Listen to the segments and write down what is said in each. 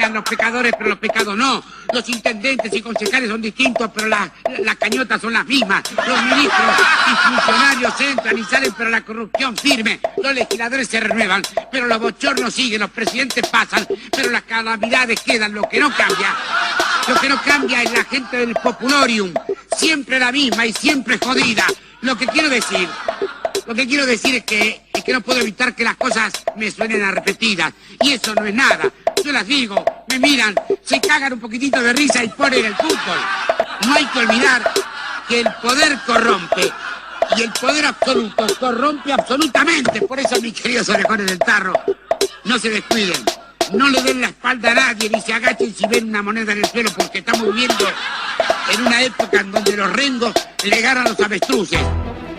están los pecadores, pero los pecados no. Los intendentes y concejales son distintos, pero las cañotas son las mismas. Los ministros y funcionarios entran y salen, pero la corrupción firme. Los legisladores se renuevan, pero los bochornos siguen. Los presidentes pasan, pero las calamidades quedan. Lo que no cambia es la gente del populorium. Siempre la misma y siempre jodida. Lo que quiero decir es que no puedo evitar que las cosas me suenen a repetidas. Y eso no es nada. Yo las digo, me miran, se cagan un poquitito de risa y ponen el fútbol. No hay que olvidar que el poder corrompe. Y el poder absoluto corrompe absolutamente. Por eso, mis queridos orejones del tarro, no se descuiden. No le den la espalda a nadie, ni se agachen si ven una moneda en el suelo, porque estamos viviendo en una época en donde los rengos le ganan a los avestruces.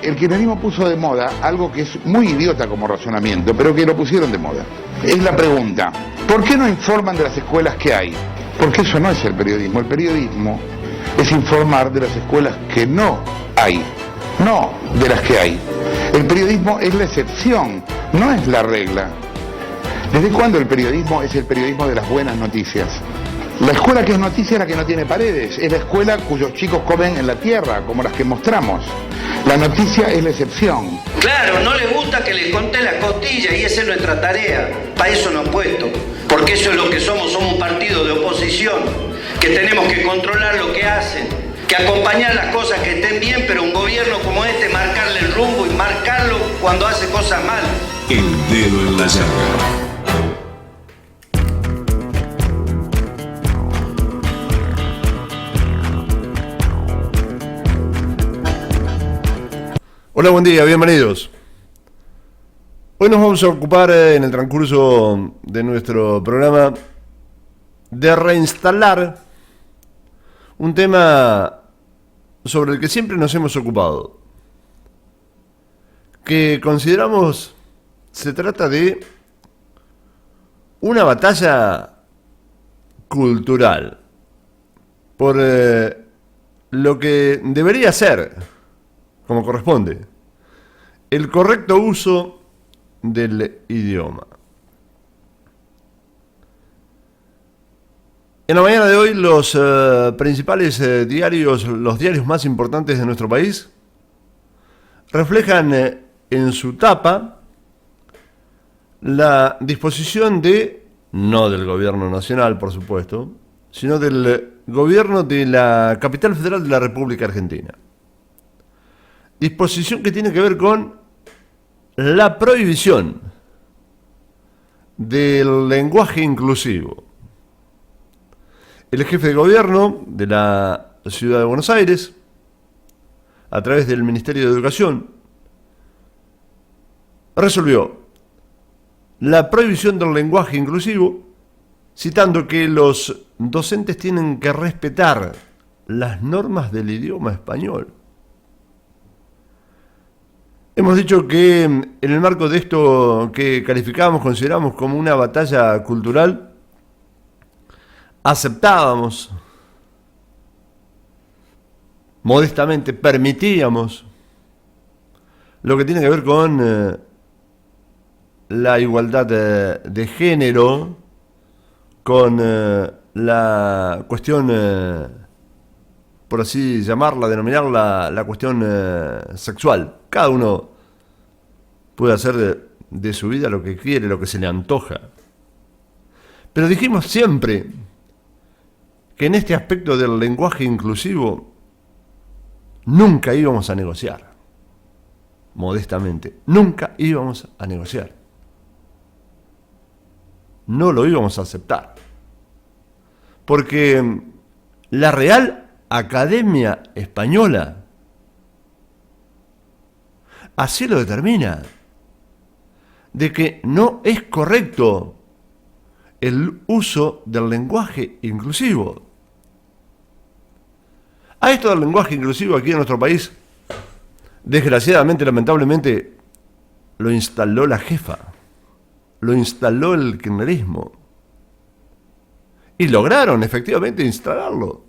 El kirchnerismo puso de moda algo que es muy idiota como razonamiento, pero que lo pusieron de moda. Es la pregunta, ¿por qué no informan de las escuelas que hay? Porque eso no es el periodismo. El periodismo es informar de las escuelas que no hay, no de las que hay. El periodismo es la excepción, no es la regla. ¿Desde cuándo el periodismo es el periodismo de las buenas noticias? La escuela que es noticia es la que no tiene paredes, es la escuela cuyos chicos comen en la tierra, como las que mostramos. La noticia es la excepción. Claro, no les gusta que les conté la costilla y esa es nuestra tarea. Para eso nos han puesto, porque eso es lo que somos un partido de oposición, que tenemos que controlar lo que hacen, que acompañar las cosas que estén bien, pero un gobierno como este marcarle el rumbo y marcarlo cuando hace cosas mal. El dedo en la llaga. Hola, buen día, bienvenidos. Hoy nos vamos a ocupar en el transcurso de nuestro programa de reinstalar un tema sobre el que siempre nos hemos ocupado, que consideramos se trata de una batalla cultural por lo que debería ser, como corresponde, el correcto uso del idioma. En la mañana de hoy los principales diarios, los diarios más importantes de nuestro país, reflejan en su tapa la disposición no del gobierno nacional, por supuesto, sino del gobierno de la capital federal de la República Argentina. Disposición que tiene que ver con la prohibición del lenguaje inclusivo. El jefe de gobierno de la ciudad de Buenos Aires, a través del Ministerio de Educación, resolvió la prohibición del lenguaje inclusivo, citando que los docentes tienen que respetar las normas del idioma español. Hemos dicho que en el marco de esto que calificábamos, consideramos como una batalla cultural, aceptábamos, modestamente permitíamos lo que tiene que ver con la igualdad de género, con la cuestión, por así llamarla, denominarla, la cuestión sexual. Cada uno puede hacer de su vida lo que quiere, lo que se le antoja. Pero dijimos siempre que en este aspecto del lenguaje inclusivo nunca íbamos a negociar. Modestamente, nunca íbamos a negociar. No lo íbamos a aceptar. Porque la Real Academia Española así lo determina, de que no es correcto el uso del lenguaje inclusivo. A esto del lenguaje inclusivo aquí en nuestro país, desgraciadamente, lamentablemente, lo instaló la jefa, lo instaló el kirchnerismo. Y lograron efectivamente instalarlo.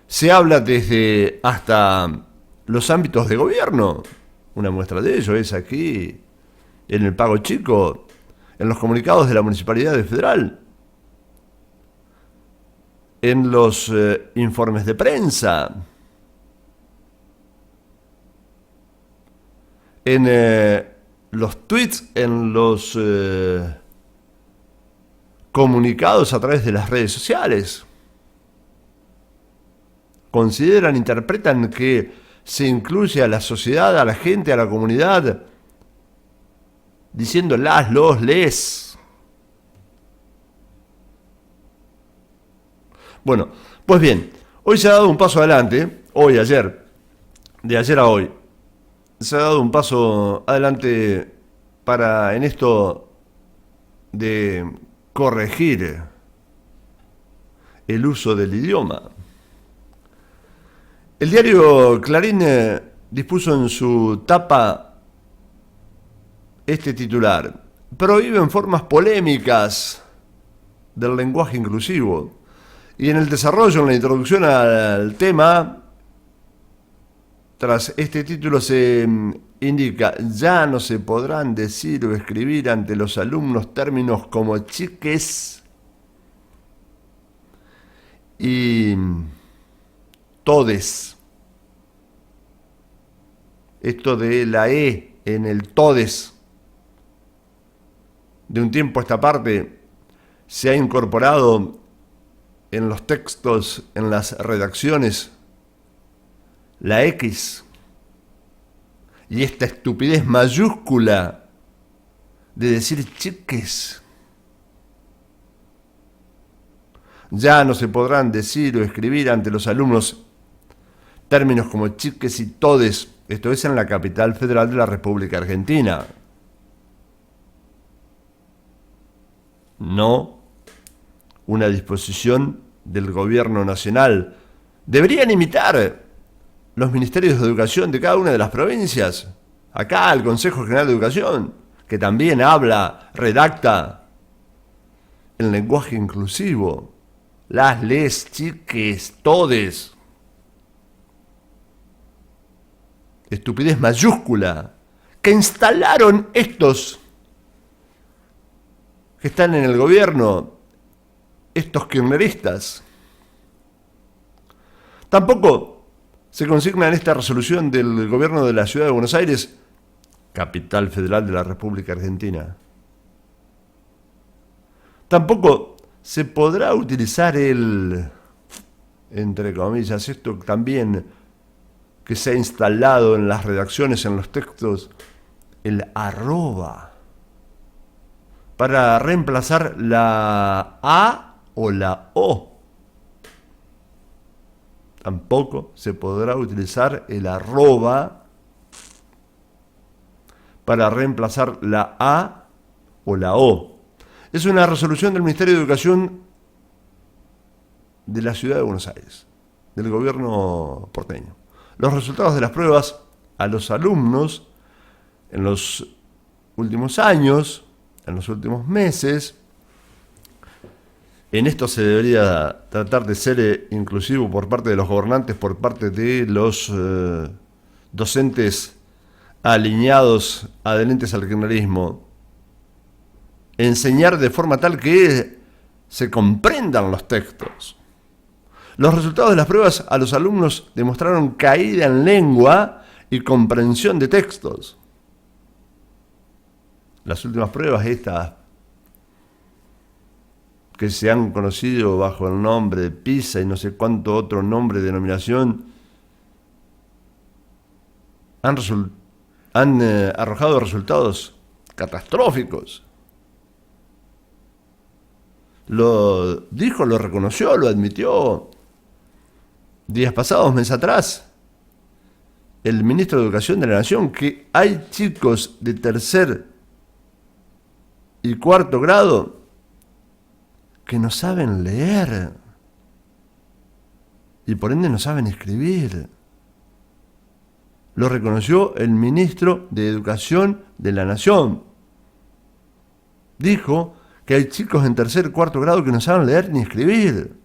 Se habla desde hasta los ámbitos de gobierno. Una muestra de ello es aquí, en el Pago Chico, en los comunicados de la Municipalidad de Federal, en los informes de prensa, en los tweets, en los comunicados a través de las redes sociales. Consideran, interpretan que se incluye a la sociedad, a la gente, a la comunidad, diciendo los, les. Bueno, pues bien, hoy se ha dado un paso adelante, de ayer a hoy, se ha dado un paso adelante en esto de corregir el uso del idioma. El diario Clarín dispuso en su tapa este titular: prohíben formas polémicas del lenguaje inclusivo. Y en el desarrollo, en la introducción al tema, tras este título se indica: ya no se podrán decir o escribir ante los alumnos términos como chiques y todes. Esto de la E en el todes, de un tiempo a esta parte, se ha incorporado en los textos, en las redacciones, la X. Y esta estupidez mayúscula de decir chiques. Ya no se podrán decir o escribir ante los alumnos términos como chiques y todes. Esto es en la capital federal de la República Argentina. No una disposición del gobierno nacional. Deberían imitar los ministerios de educación de cada una de las provincias. Acá el Consejo General de Educación, que también habla, redacta el lenguaje inclusivo. Las, les, chiques, todes. Estupidez mayúscula que instalaron estos que están en el gobierno, estos kirchneristas. Tampoco se consigna en esta resolución del gobierno de la Ciudad de Buenos Aires, capital federal de la República Argentina. Tampoco se podrá utilizar el, entre comillas, esto también que se ha instalado en las redacciones, en los textos, el arroba, para reemplazar la A o la O. Tampoco se podrá utilizar el arroba para reemplazar la A o la O. Es una resolución del Ministerio de Educación de la Ciudad de Buenos Aires, del gobierno porteño. Los resultados de las pruebas a los alumnos en los últimos años, en los últimos meses, en esto se debería tratar de ser inclusivo por parte de los gobernantes, por parte de los docentes alineados, adherentes al kirchnerismo, enseñar de forma tal que se comprendan los textos. Los resultados de las pruebas a los alumnos demostraron caída en lengua y comprensión de textos. Las últimas pruebas, estas que se han conocido bajo el nombre de PISA y no sé cuánto otro nombre, denominación, han arrojado resultados catastróficos. Lo dijo, lo reconoció, lo admitió días pasados, meses atrás, el ministro de Educación de la Nación, que hay chicos de tercer y cuarto grado que no saben leer y por ende no saben escribir. Lo reconoció el ministro de Educación de la Nación. Dijo que hay chicos en tercer y cuarto grado que no saben leer ni escribir.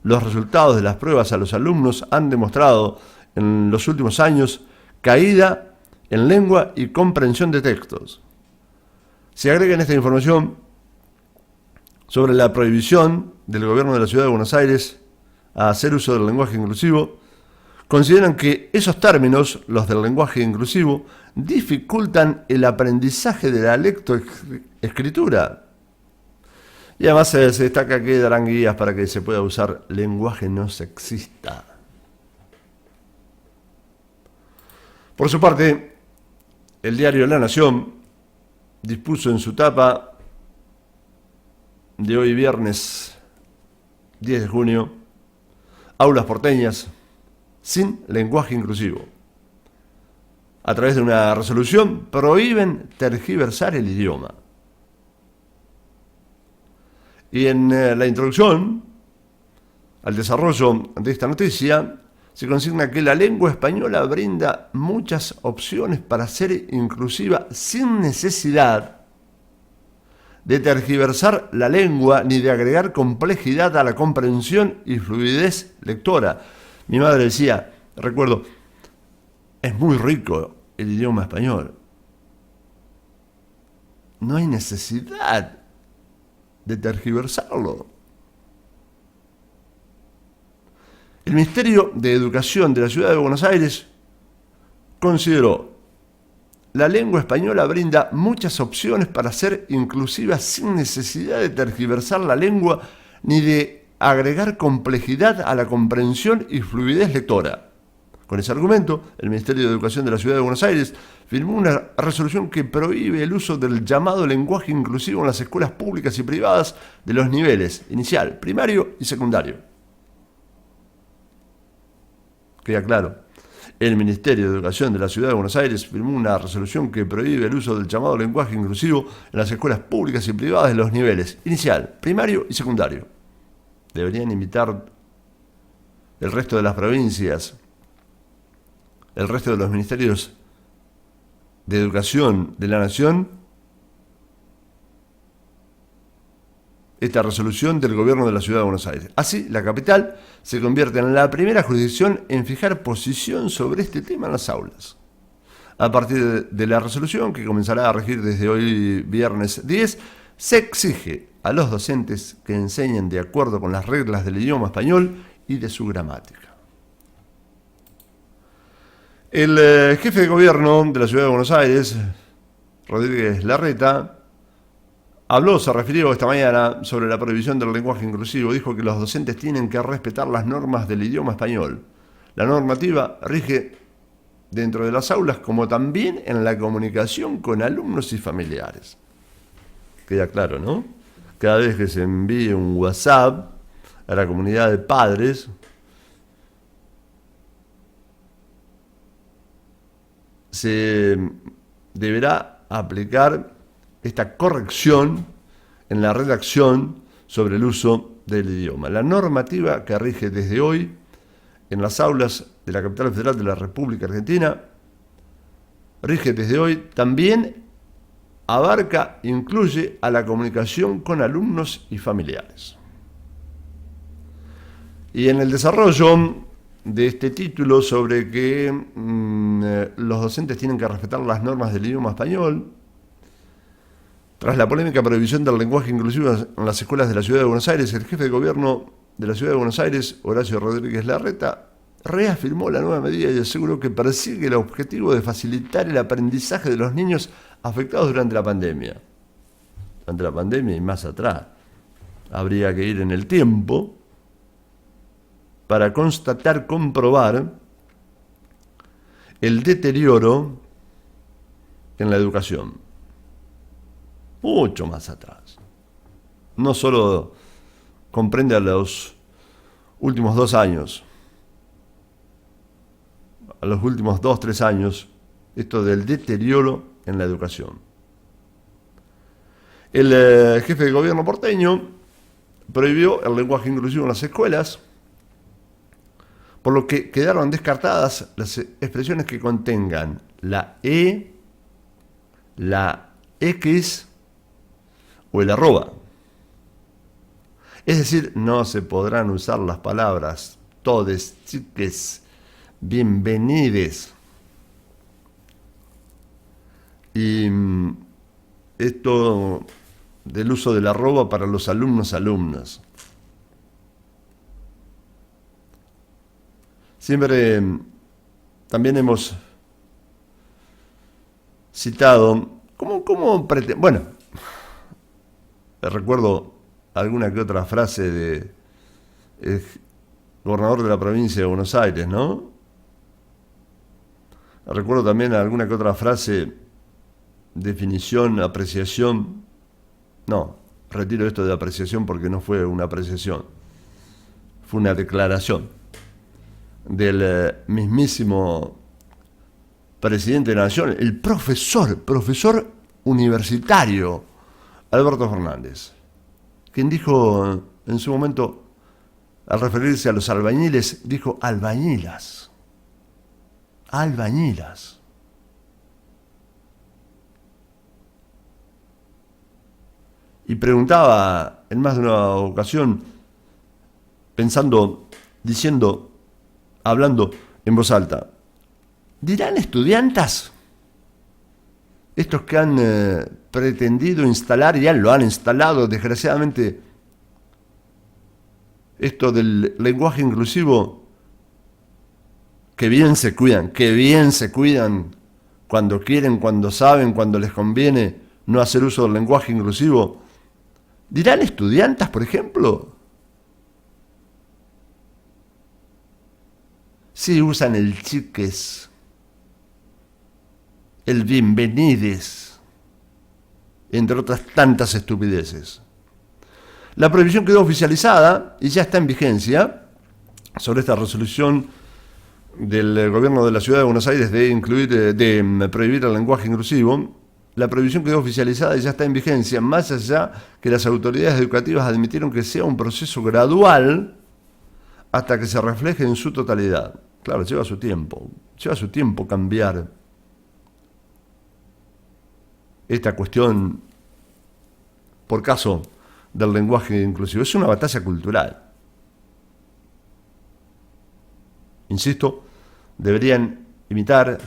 Los resultados de las pruebas a los alumnos han demostrado en los últimos años caída en lengua y comprensión de textos. Se agrega en esta información sobre la prohibición del gobierno de la Ciudad de Buenos Aires a hacer uso del lenguaje inclusivo. Consideran que esos términos, los del lenguaje inclusivo, dificultan el aprendizaje de la lectoescritura. Y además se destaca que darán guías para que se pueda usar lenguaje no sexista. Por su parte, el diario La Nación dispuso en su tapa de hoy viernes 10 de junio, aulas porteñas sin lenguaje inclusivo. A través de una resolución prohíben tergiversar el idioma. Y en la introducción al desarrollo de esta noticia se consigna que la lengua española brinda muchas opciones para ser inclusiva sin necesidad de tergiversar la lengua ni de agregar complejidad a la comprensión y fluidez lectora. Mi madre decía, recuerdo, es muy rico el idioma español. No hay necesidad de tergiversarlo. El Ministerio de Educación de la Ciudad de Buenos Aires consideró: la lengua española brinda muchas opciones para ser inclusiva sin necesidad de tergiversar la lengua ni de agregar complejidad a la comprensión y fluidez lectora. Con ese argumento, el Ministerio de Educación de la Ciudad de Buenos Aires firmó una resolución que prohíbe el uso del llamado lenguaje inclusivo en las escuelas públicas y privadas de los niveles inicial, primario y secundario. Queda claro, el Ministerio de Educación de la Ciudad de Buenos Aires firmó una resolución que prohíbe el uso del llamado lenguaje inclusivo en las escuelas públicas y privadas de los niveles inicial, primario y secundario. Deberían imitar el resto de las provincias, el resto de los ministerios de educación de la nación, esta resolución del gobierno de la Ciudad de Buenos Aires. Así, la capital se convierte en la primera jurisdicción en fijar posición sobre este tema en las aulas. A partir de la resolución, que comenzará a regir desde hoy viernes 10, se exige a los docentes que enseñen de acuerdo con las reglas del idioma español y de su gramática. El jefe de gobierno de la Ciudad de Buenos Aires, Rodríguez Larreta, se refirió esta mañana sobre la prohibición del lenguaje inclusivo. Dijo que los docentes tienen que respetar las normas del idioma español. La normativa rige dentro de las aulas como también en la comunicación con alumnos y familiares. Queda claro, ¿no? Cada vez que se envíe un WhatsApp a la comunidad de padres, se deberá aplicar esta corrección en la redacción sobre el uso del idioma. La normativa que rige desde hoy en las aulas de la capital federal de la República Argentina, rige desde hoy, también incluye a la comunicación con alumnos y familiares. Y en el desarrollo de este título sobre que los docentes tienen que respetar las normas del idioma español, tras la polémica prohibición del lenguaje inclusivo en las escuelas de la Ciudad de Buenos Aires, el jefe de gobierno de la Ciudad de Buenos Aires, Horacio Rodríguez Larreta, reafirmó la nueva medida y aseguró que persigue el objetivo de facilitar el aprendizaje de los niños afectados durante la pandemia. Durante la pandemia y más atrás. Habría que ir en el tiempo para comprobar el deterioro en la educación. Mucho más atrás. No solo comprende a los últimos 2 años, a los últimos 2-3 años, esto del deterioro en la educación. El jefe de gobierno porteño prohibió el lenguaje inclusivo en las escuelas, por lo que quedaron descartadas las expresiones que contengan la E, la X o el arroba. Es decir, no se podrán usar las palabras todes, chiques, bienvenides Y esto del uso de la arroba para los alumnas. Siempre también hemos citado, bueno, recuerdo alguna que otra frase de gobernador de la provincia de Buenos Aires, ¿no? Recuerdo también alguna que otra frase, definición, apreciación. No, retiro esto de apreciación porque no fue una apreciación, fue una declaración del mismísimo presidente de la Nación, el profesor universitario, Alberto Fernández, quien dijo en su momento, al referirse a los albañiles, dijo albañilas. Y preguntaba en más de una ocasión, pensando, diciendo, hablando en voz alta, ¿dirán estudiantas? Estos que han pretendido instalar, ya lo han instalado desgraciadamente, esto del lenguaje inclusivo, que bien se cuidan cuando quieren, cuando saben, cuando les conviene no hacer uso del lenguaje inclusivo. ¿Dirán estudiantas, por ejemplo? Sí, usan el chiques, el bienvenides, entre otras tantas estupideces. La prohibición quedó oficializada y ya está en vigencia sobre esta resolución del gobierno de la ciudad de Buenos Aires de prohibir el lenguaje inclusivo. La prohibición quedó oficializada y ya está en vigencia, más allá que las autoridades educativas admitieron que sea un proceso gradual hasta que se refleje en su totalidad. Claro, lleva su tiempo cambiar esta cuestión por caso del lenguaje inclusivo. Es una batalla cultural. Insisto, deberían imitar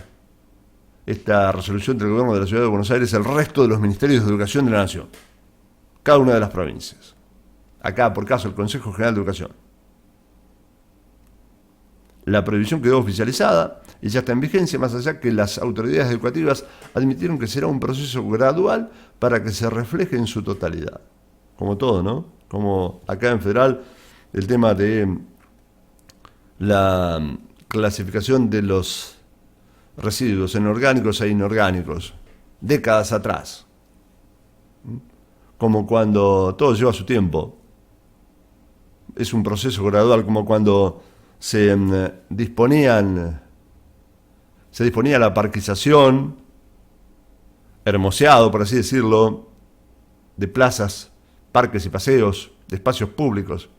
esta resolución del gobierno de la ciudad de Buenos Aires el resto de los ministerios de educación de la nación, cada una de las provincias. Acá, por caso, el Consejo General de Educación. La prohibición quedó oficializada y ya está en vigencia, más allá que las autoridades educativas admitieron que será un proceso gradual para que se refleje en su totalidad. Como todo, ¿no? Como acá en Federal, el tema de la clasificación de los residuos en orgánicos e inorgánicos, décadas atrás. Como cuando todo lleva su tiempo. Es un proceso gradual, como cuando se disponía la parquización, hermoseado, por así decirlo, de plazas, parques y paseos, de espacios públicos.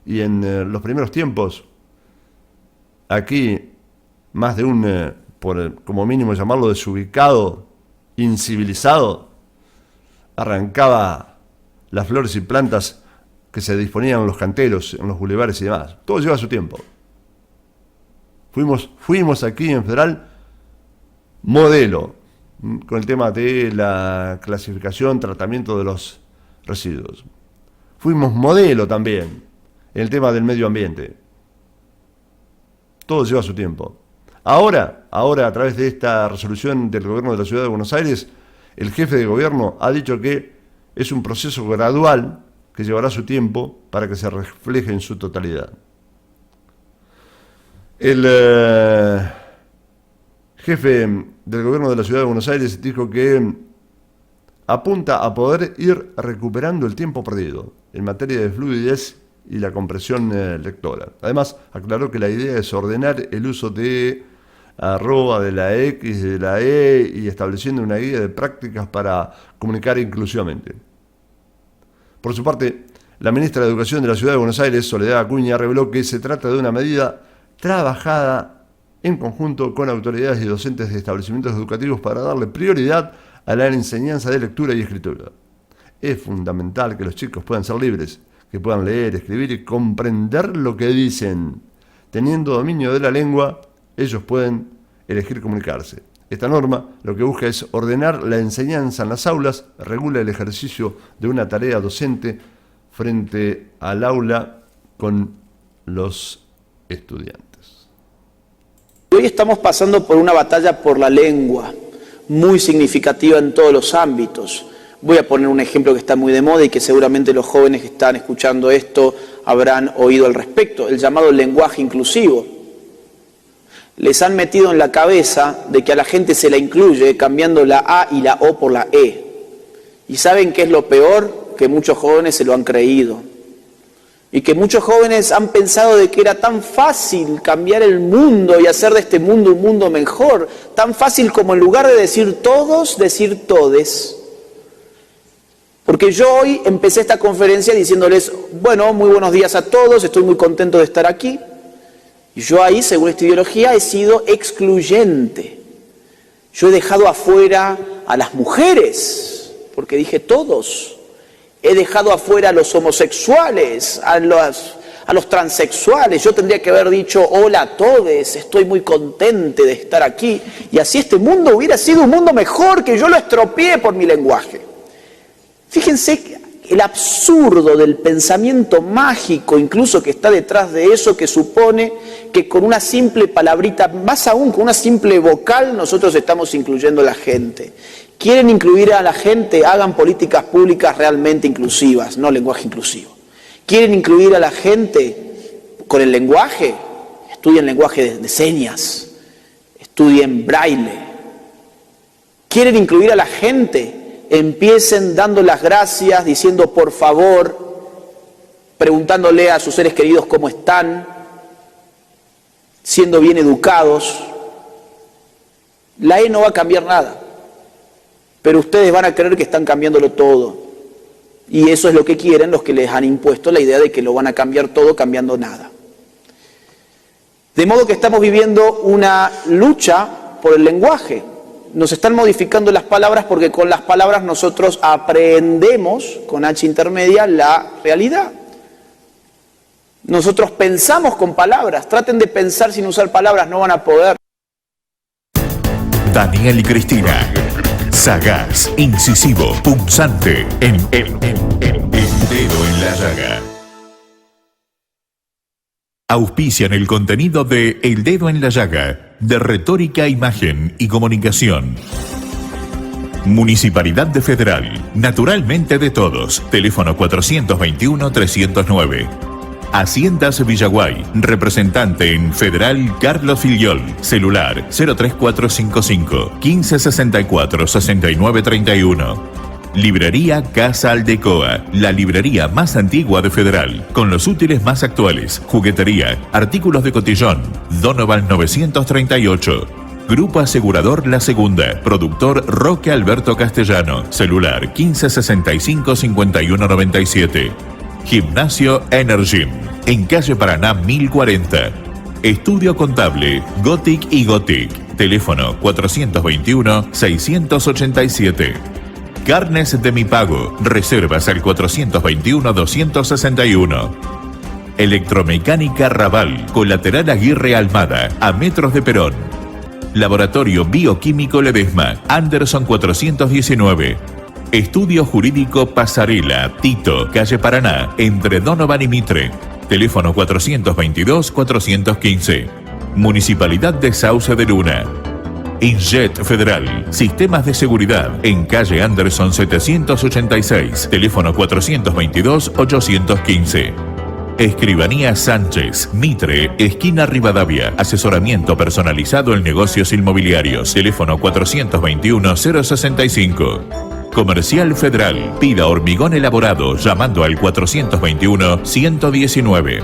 Y en los primeros tiempos, aquí, más de un, como mínimo llamarlo desubicado, incivilizado, arrancaba las flores y plantas que se disponían en los canteros, en los bulevares y demás. Todo lleva su tiempo. Fuimos aquí en Federal modelo con el tema de la clasificación, tratamiento de los residuos. Fuimos modelo también en el tema del medio ambiente. Todo lleva su tiempo. Ahora, a través de esta resolución del gobierno de la ciudad de Buenos Aires, el jefe de gobierno ha dicho que es un proceso gradual que llevará su tiempo para que se refleje en su totalidad. El jefe del gobierno de la ciudad de Buenos Aires dijo que apunta a poder ir recuperando el tiempo perdido en materia de fluidez y la compresión lectora. Además, aclaró que la idea es ordenar el uso de arroba, de la X, de la E y estableciendo una guía de prácticas para comunicar inclusivamente. Por su parte, la ministra de Educación de la Ciudad de Buenos Aires, Soledad Acuña, reveló que se trata de una medida trabajada en conjunto con autoridades y docentes de establecimientos educativos para darle prioridad a la enseñanza de lectura y escritura. Es fundamental que los chicos puedan ser libres, que puedan leer, escribir y comprender lo que dicen. Teniendo dominio de la lengua, ellos pueden elegir comunicarse. Esta norma lo que busca es ordenar la enseñanza en las aulas, regula el ejercicio de una tarea docente frente al aula con los estudiantes. Hoy estamos pasando por una batalla por la lengua, muy significativa en todos los ámbitos. Voy a poner un ejemplo que está muy de moda y que seguramente los jóvenes que están escuchando esto habrán oído al respecto, el llamado lenguaje inclusivo. Les han metido en la cabeza de que a la gente se la incluye cambiando la A y la O por la E. ¿Y saben qué es lo peor? Que muchos jóvenes se lo han creído. Y que muchos jóvenes han pensado de que era tan fácil cambiar el mundo y hacer de este mundo un mundo mejor. Tan fácil como en lugar de decir todos, decir todes. Porque yo hoy empecé esta conferencia diciéndoles, bueno, muy buenos días a todos, estoy muy contento de estar aquí. Y yo ahí, según esta ideología, he sido excluyente. Yo he dejado afuera a las mujeres, porque dije todos. He dejado afuera a los homosexuales, a los transexuales. Yo tendría que haber dicho, hola a todos, estoy muy contente de estar aquí. Y así este mundo hubiera sido un mundo mejor, que yo lo estropeé por mi lenguaje. Fíjense el absurdo del pensamiento mágico, incluso que está detrás de eso, que supone que con una simple palabrita, más aún con una simple vocal, nosotros estamos incluyendo a la gente. ¿Quieren incluir a la gente? Hagan políticas públicas realmente inclusivas, no lenguaje inclusivo. ¿Quieren incluir a la gente con el lenguaje? Estudien lenguaje de señas, estudien braille. ¿Quieren incluir a la gente? Empiecen dando las gracias, diciendo por favor, preguntándole a sus seres queridos cómo están, siendo bien educados. La E no va a cambiar nada, pero ustedes van a creer que están cambiándolo todo. Y eso es lo que quieren los que les han impuesto la idea de que lo van a cambiar todo cambiando nada. De modo que estamos viviendo una lucha por el lenguaje. Nos están modificando las palabras porque con las palabras nosotros aprendemos, con H intermedia, la realidad. Nosotros pensamos con palabras. Traten de pensar sin usar palabras, no van a poder. Daniel y Cristina. Sagaz, incisivo, punzante, el dedo en la llaga. Auspician el contenido de El Dedo en la Llaga, de Retórica, Imagen y Comunicación. Municipalidad de Federal, naturalmente de todos. Teléfono 421-309. Haciendas Villaguay, representante en Federal Carlos Filiol. Celular 03455 1564 6931. Librería Casa Aldecoa, la librería más antigua de Federal, con los útiles más actuales, juguetería, artículos de cotillón. Donovan 938. Grupo Asegurador La Segunda, productor Roque Alberto Castellano, celular 1565 5197. Gimnasio Energim, en calle Paraná 1040. Estudio Contable, Gothic y Gothic, teléfono 421-687. Carnes de Mi Pago, reservas al 421-261. Electromecánica Raval, colateral Aguirre Almada, a metros de Perón. Laboratorio Bioquímico Ledesma, Anderson 419. Estudio Jurídico Pasarela, Tito, calle Paraná, entre Donovan y Mitre. Teléfono 422-415. Municipalidad de Sauce de Luna. Injet Federal, sistemas de seguridad, en calle Anderson 786, teléfono 422-815. Escribanía Sánchez, Mitre, esquina Rivadavia, asesoramiento personalizado en negocios inmobiliarios, teléfono 421-065. Comercial Federal, pida hormigón elaborado llamando al 421-119.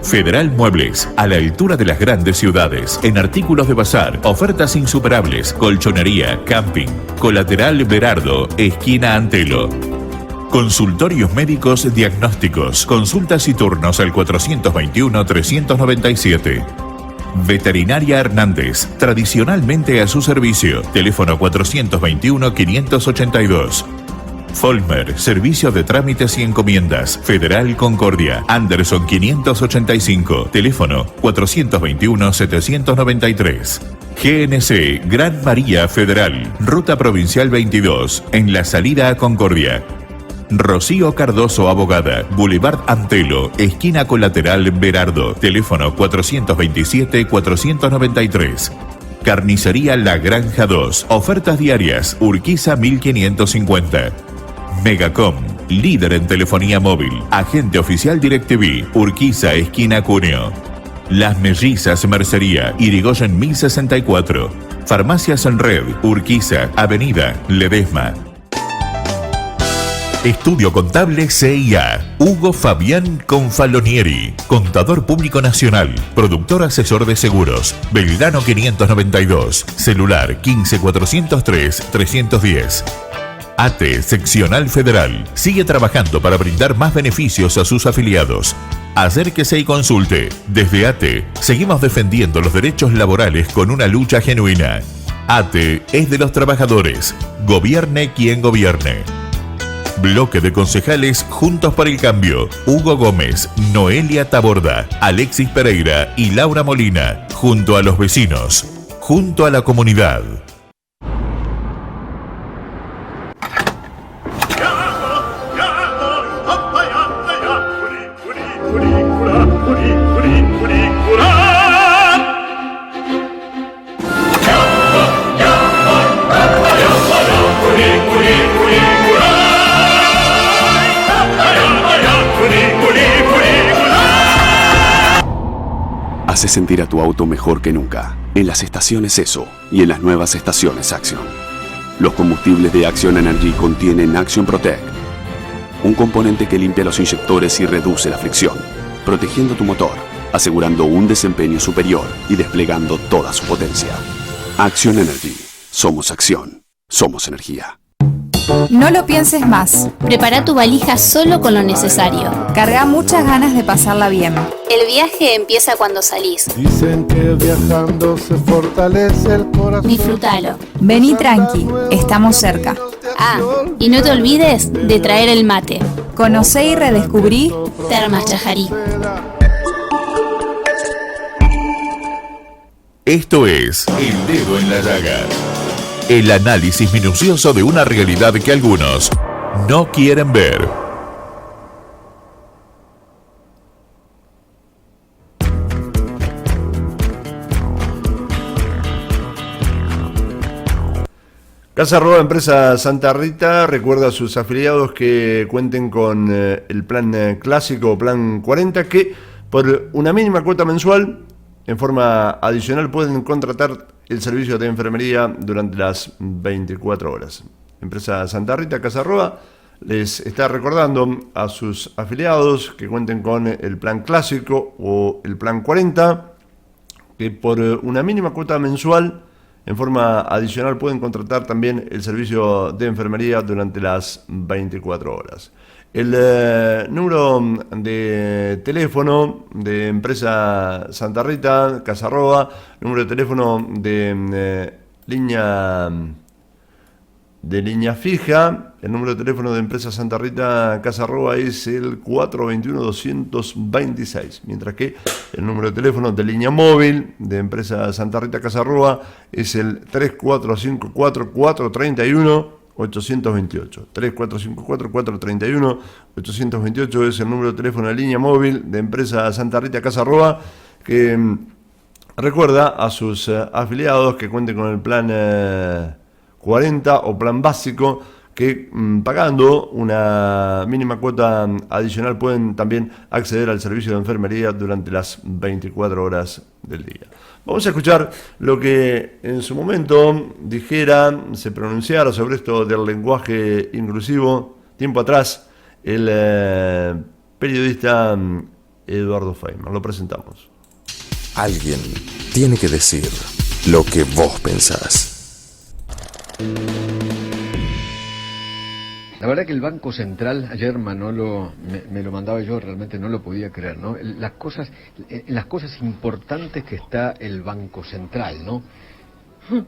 Federal Muebles, a la altura de las grandes ciudades, en artículos de bazar, ofertas insuperables, colchonería, camping. Colateral Berardo, esquina Antelo. Consultorios médicos diagnósticos, consultas y turnos al 421-397. Veterinaria Hernández, tradicionalmente a su servicio, teléfono 421-582. Folmer, servicio de trámites y encomiendas, Federal Concordia, Anderson 585, teléfono 421-793. GNC Gran María Federal, Ruta Provincial 22, en la salida a Concordia. Rocío Cardoso Abogada, Boulevard Antelo, esquina colateral Berardo, teléfono 427-493. Carnicería La Granja 2, ofertas diarias, Urquiza 1550. Megacom, líder en telefonía móvil, agente oficial DirecTV, Urquiza, esquina Cuneo. Las Mellizas Mercería, Irigoyen 1064. Farmacias en Red, Urquiza, Avenida Ledesma. Estudio Contable CIA, Hugo Fabián Confalonieri, Contador Público Nacional, Productor Asesor de Seguros, Belgrano 592, celular 15403-310. ATE Seccional Federal, sigue trabajando para brindar más beneficios a sus afiliados. Acérquese y consulte. Desde ATE, seguimos defendiendo los derechos laborales con una lucha genuina. ATE es de los trabajadores. Gobierne quien gobierne. Bloque de concejales Juntos por el Cambio. Hugo Gómez, Noelia Taborda, Alexis Pereira y Laura Molina. Junto a los vecinos. Junto a la comunidad. Hace sentir a tu auto mejor que nunca. En las estaciones ESO y en las nuevas estaciones Action. Los combustibles de Action Energy contienen Action Protect, un componente que limpia los inyectores y reduce la fricción, protegiendo tu motor, asegurando un desempeño superior y desplegando toda su potencia. Action Energy. Somos acción. Somos energía. No lo pienses más. Prepara tu valija solo con lo necesario. Carga muchas ganas de pasarla bien. El viaje empieza cuando salís. Dicen que viajando se fortalece el corazón. Disfrútalo. Vení tranqui, estamos cerca. Ah, y no te olvides de traer el mate. Conocé y redescubrí Termas Chajarí. Esto es El Dedo en la Llaga. El análisis minucioso de una realidad que algunos no quieren ver. Casa Roa Empresa Santa Rita recuerda a sus afiliados que cuenten con el plan clásico o plan 40, que por una mínima cuota mensual, en forma adicional, pueden contratar el servicio de enfermería durante las 24 horas. Empresa Santa Rita, Casa Roa, les está recordando a sus afiliados que cuenten con el plan clásico o el plan 40, que por una mínima cuota mensual, en forma adicional, pueden contratar también el servicio de enfermería durante las 24 horas. El número de teléfono de Empresa Santa Rita, Casa Roa, número de teléfono de línea fija, el número de teléfono de Empresa Santa Rita, Casa Roa es el 421-226, mientras que el número de teléfono de línea móvil de Empresa Santa Rita, Casa Roa es el 3454-431-828. 3454-431-828 es el número de teléfono de línea móvil de Empresa Santa Rita Casa Roa, que recuerda a sus afiliados que cuenten con el plan 40 o plan básico, que pagando una mínima cuota adicional pueden también acceder al servicio de enfermería durante las 24 horas del día. Vamos a escuchar lo que en su momento se pronunciara sobre esto del lenguaje inclusivo tiempo atrás el periodista Eduardo Feynman. Lo presentamos. Alguien tiene que decir lo que vos pensás. La verdad que el Banco Central, ayer Manolo me lo mandaba, yo realmente no lo podía creer, ¿no? Las cosas importantes que está el Banco Central, ¿no?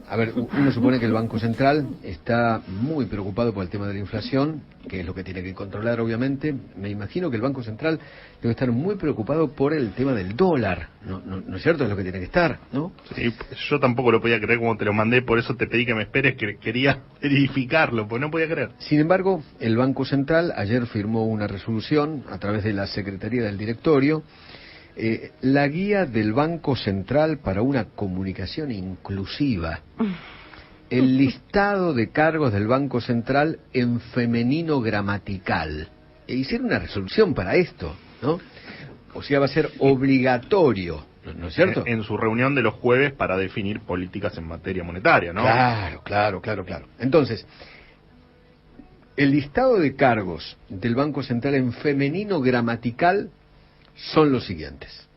A ver, uno supone que el Banco Central está muy preocupado por el tema de la inflación, que es lo que tiene que controlar, obviamente. Me imagino que el Banco Central debe estar muy preocupado por el tema del dólar. ¿No es cierto? Es lo que tiene que estar, ¿no? Sí, yo tampoco lo podía creer como te lo mandé, por eso te pedí que me esperes, que quería verificarlo, pues no podía creer. Sin embargo, el Banco Central ayer firmó una resolución a través de la Secretaría del Directorio, la guía del Banco Central para una comunicación inclusiva. El listado de cargos del Banco Central en femenino gramatical. E hicieron una resolución para esto, ¿no? O sea, va a ser obligatorio, ¿no es cierto? En su reunión de los jueves para definir políticas en materia monetaria, ¿no? Claro. Entonces, el listado de cargos del Banco Central en femenino gramatical son los siguientes: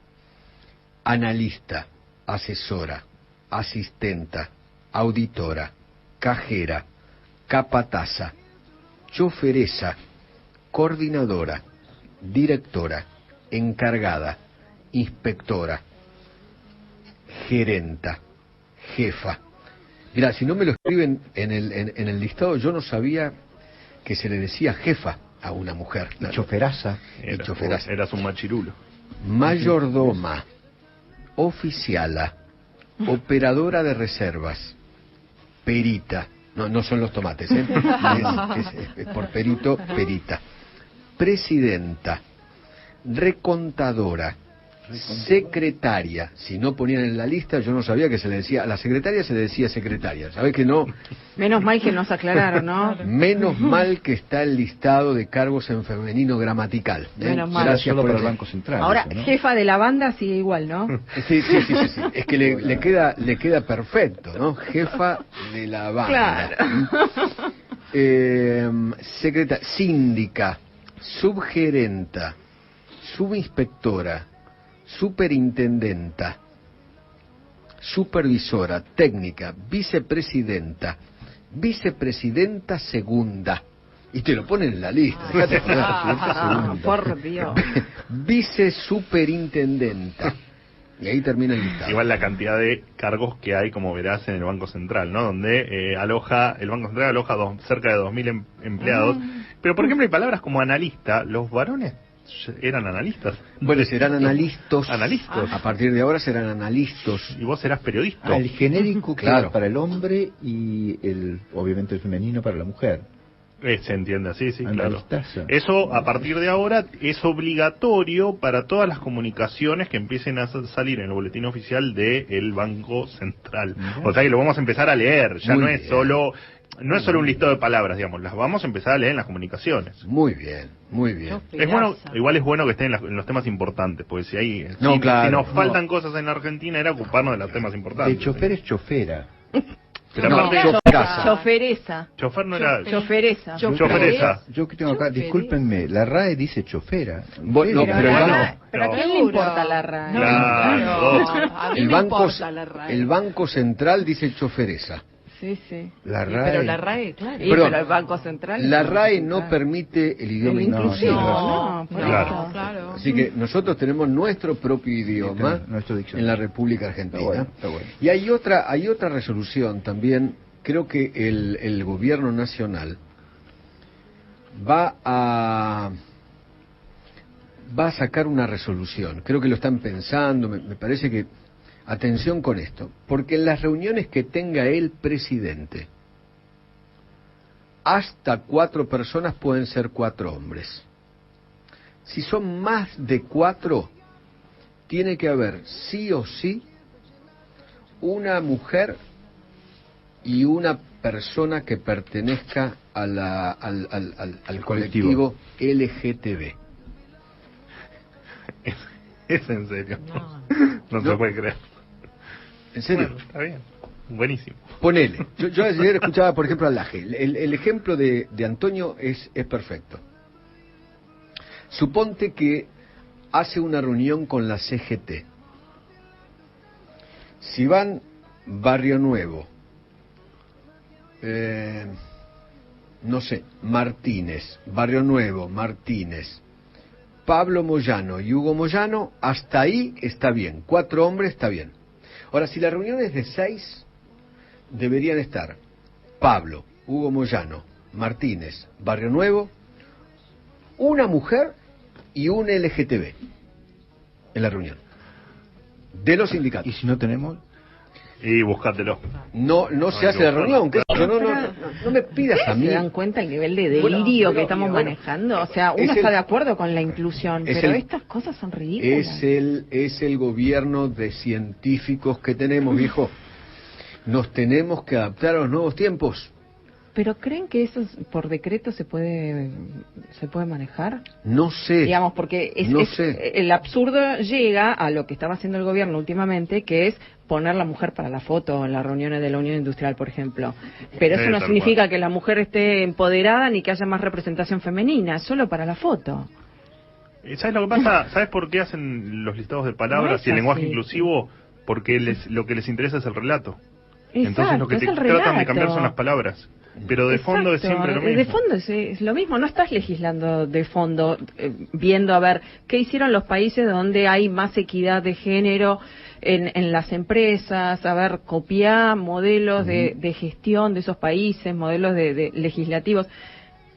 analista, asesora, asistenta, auditora, cajera, capataza, choferesa, coordinadora, directora, encargada, inspectora, gerenta, jefa. Mira, si no me lo escriben en el listado, yo no sabía que se le decía jefa a una mujer. Y choferaza. Eras un machirulo. Mayordoma, oficiala, operadora de reservas, perita. No son los tomates, ¿eh? Es por perito, perita. Presidenta, recontadora, secretaria. Si no ponían en la lista, yo no sabía que se le decía, a la secretaria se le decía secretaria. ¿Sabés que no? Menos mal que nos aclararon, ¿no? Menos mal que está el listado de cargos en femenino gramatical. Menos mal. Gracias solo para el Banco Central. Ahora, eso, ¿no? jefa de la banda sigue igual, ¿no? Sí. Es que le queda perfecto, ¿no? Jefa de la banda. Claro. Secretaria, síndica, subgerenta, subinspectora, superintendenta, supervisora, técnica, vicepresidenta, vicepresidenta segunda. Y te lo ponen en la lista. Dejate poner por Dios. Vicesuperintendenta. Y ahí termina el listado. Igual la cantidad de cargos que hay, como verás, en el Banco Central, ¿no? Donde el Banco Central aloja cerca de 2.000 empleados. Pero, por ejemplo, hay palabras como analista. Los varones eran analistas. Bueno, serán analistas. Analistas. A partir de ahora serán analistas. Y vos serás periodista. El genérico Claro. queda para el hombre y obviamente el femenino para la mujer. Se entiende así, sí, claro. Analistaza. Eso, a partir de ahora, es obligatorio para todas las comunicaciones que empiecen a salir en el boletín oficial del Banco Central. O sea que lo vamos a empezar a leer, ya Muy no es bien. solo un listado de palabras, digamos, las vamos a empezar a leer en las comunicaciones. Muy bien. Es bueno, igual es bueno que estén en los temas importantes, porque si nos faltan cosas en la Argentina, era ocuparnos de los temas importantes. De chofer es chofera. Pero aparte, Choferesa. chofer no era... Choferesa. Choferesa. Yo que tengo acá, discúlpenme, la RAE dice chofera. No, pero ¿Pero a quién le importa la RAE? Claro. El Banco Central dice choferesa. Sí. La RAE. Pero la RAE, claro. Pero Pero el Banco Central. La RAE no permite el idioma inclusivo. No, Claro. Así que nosotros tenemos nuestro propio idioma nuestro en diccionario. la República Argentina. Está bueno. Y hay otra resolución también. Creo que el gobierno nacional va a sacar una resolución. Creo que lo están pensando. Me parece que atención con esto, porque en las reuniones que tenga el presidente, hasta 4 personas pueden ser 4 hombres. Si son más de 4, tiene que haber sí o sí una mujer y una persona que pertenezca a al colectivo LGTB. Es en serio. No se puede creer. ¿En serio? Bueno, está bien. Buenísimo. Ponele. Yo ayer escuchaba, por ejemplo, a Laje. El ejemplo de Antonio es perfecto. Suponte que hace una reunión con la CGT. Si van Barrio Nuevo, no sé, Martínez, Barrio Nuevo, Martínez, Pablo Moyano y Hugo Moyano, hasta ahí está bien. 4 hombres está bien. Ahora, si la reunión es de 6, deberían estar Pablo, Hugo Moyano, Martínez, Barrio Nuevo, una mujer y un LGTB en la reunión de los sindicatos. ¿Y si no tenemos? Y buscátelo. No se hace la reunión. No me pidas a mí. ¿Se dan cuenta el nivel de delirio que estamos manejando? O sea, uno está de acuerdo con la inclusión, pero estas cosas son ridículas. Es el gobierno de científicos que tenemos, viejo. Nos tenemos que adaptar a los nuevos tiempos. ¿Pero creen que eso por decreto se puede manejar? No sé. Digamos, porque el absurdo llega a lo que estaba haciendo el gobierno últimamente, que es poner la mujer para la foto en las reuniones de la Unión Industrial, por ejemplo. Pero eso no significa que la mujer esté empoderada ni que haya más representación femenina, solo para la foto. ¿Sabes lo que pasa? ¿Sabes por qué hacen los listados de palabras y el lenguaje inclusivo? Porque lo que les interesa es el relato. Entonces lo que tratan de cambiar son las palabras. Pero de fondo es siempre lo mismo. De fondo es lo mismo, no estás legislando de fondo, viendo a ver qué hicieron los países donde hay más equidad de género en las empresas, a ver, copiar modelos de gestión de esos países, modelos de legislativos.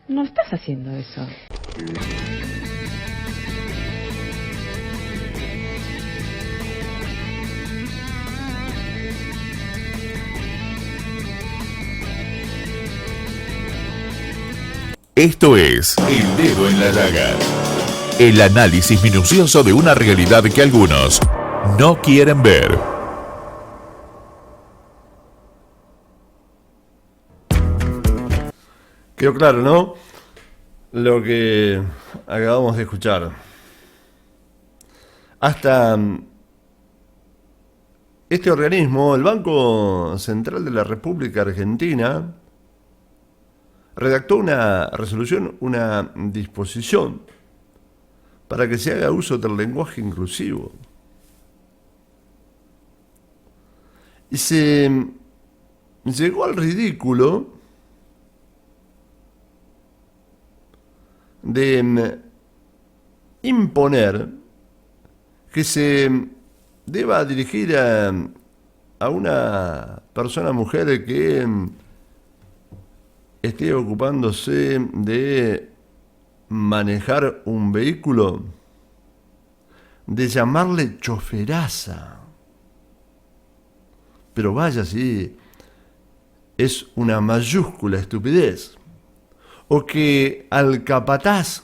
No estás haciendo eso. Esto es El Dedo en la Llaga. El análisis minucioso de una realidad que algunos no quieren ver. Quedó claro, ¿no? Lo que acabamos de escuchar. Hasta este organismo, el Banco Central de la República Argentina, redactó una resolución, una disposición para que se haga uso del lenguaje inclusivo. Y se llegó al ridículo de imponer que se deba dirigir a una persona mujer que esté ocupándose de manejar un vehículo, de llamarle choferaza. Pero vaya si es una mayúscula estupidez. O que al capataz,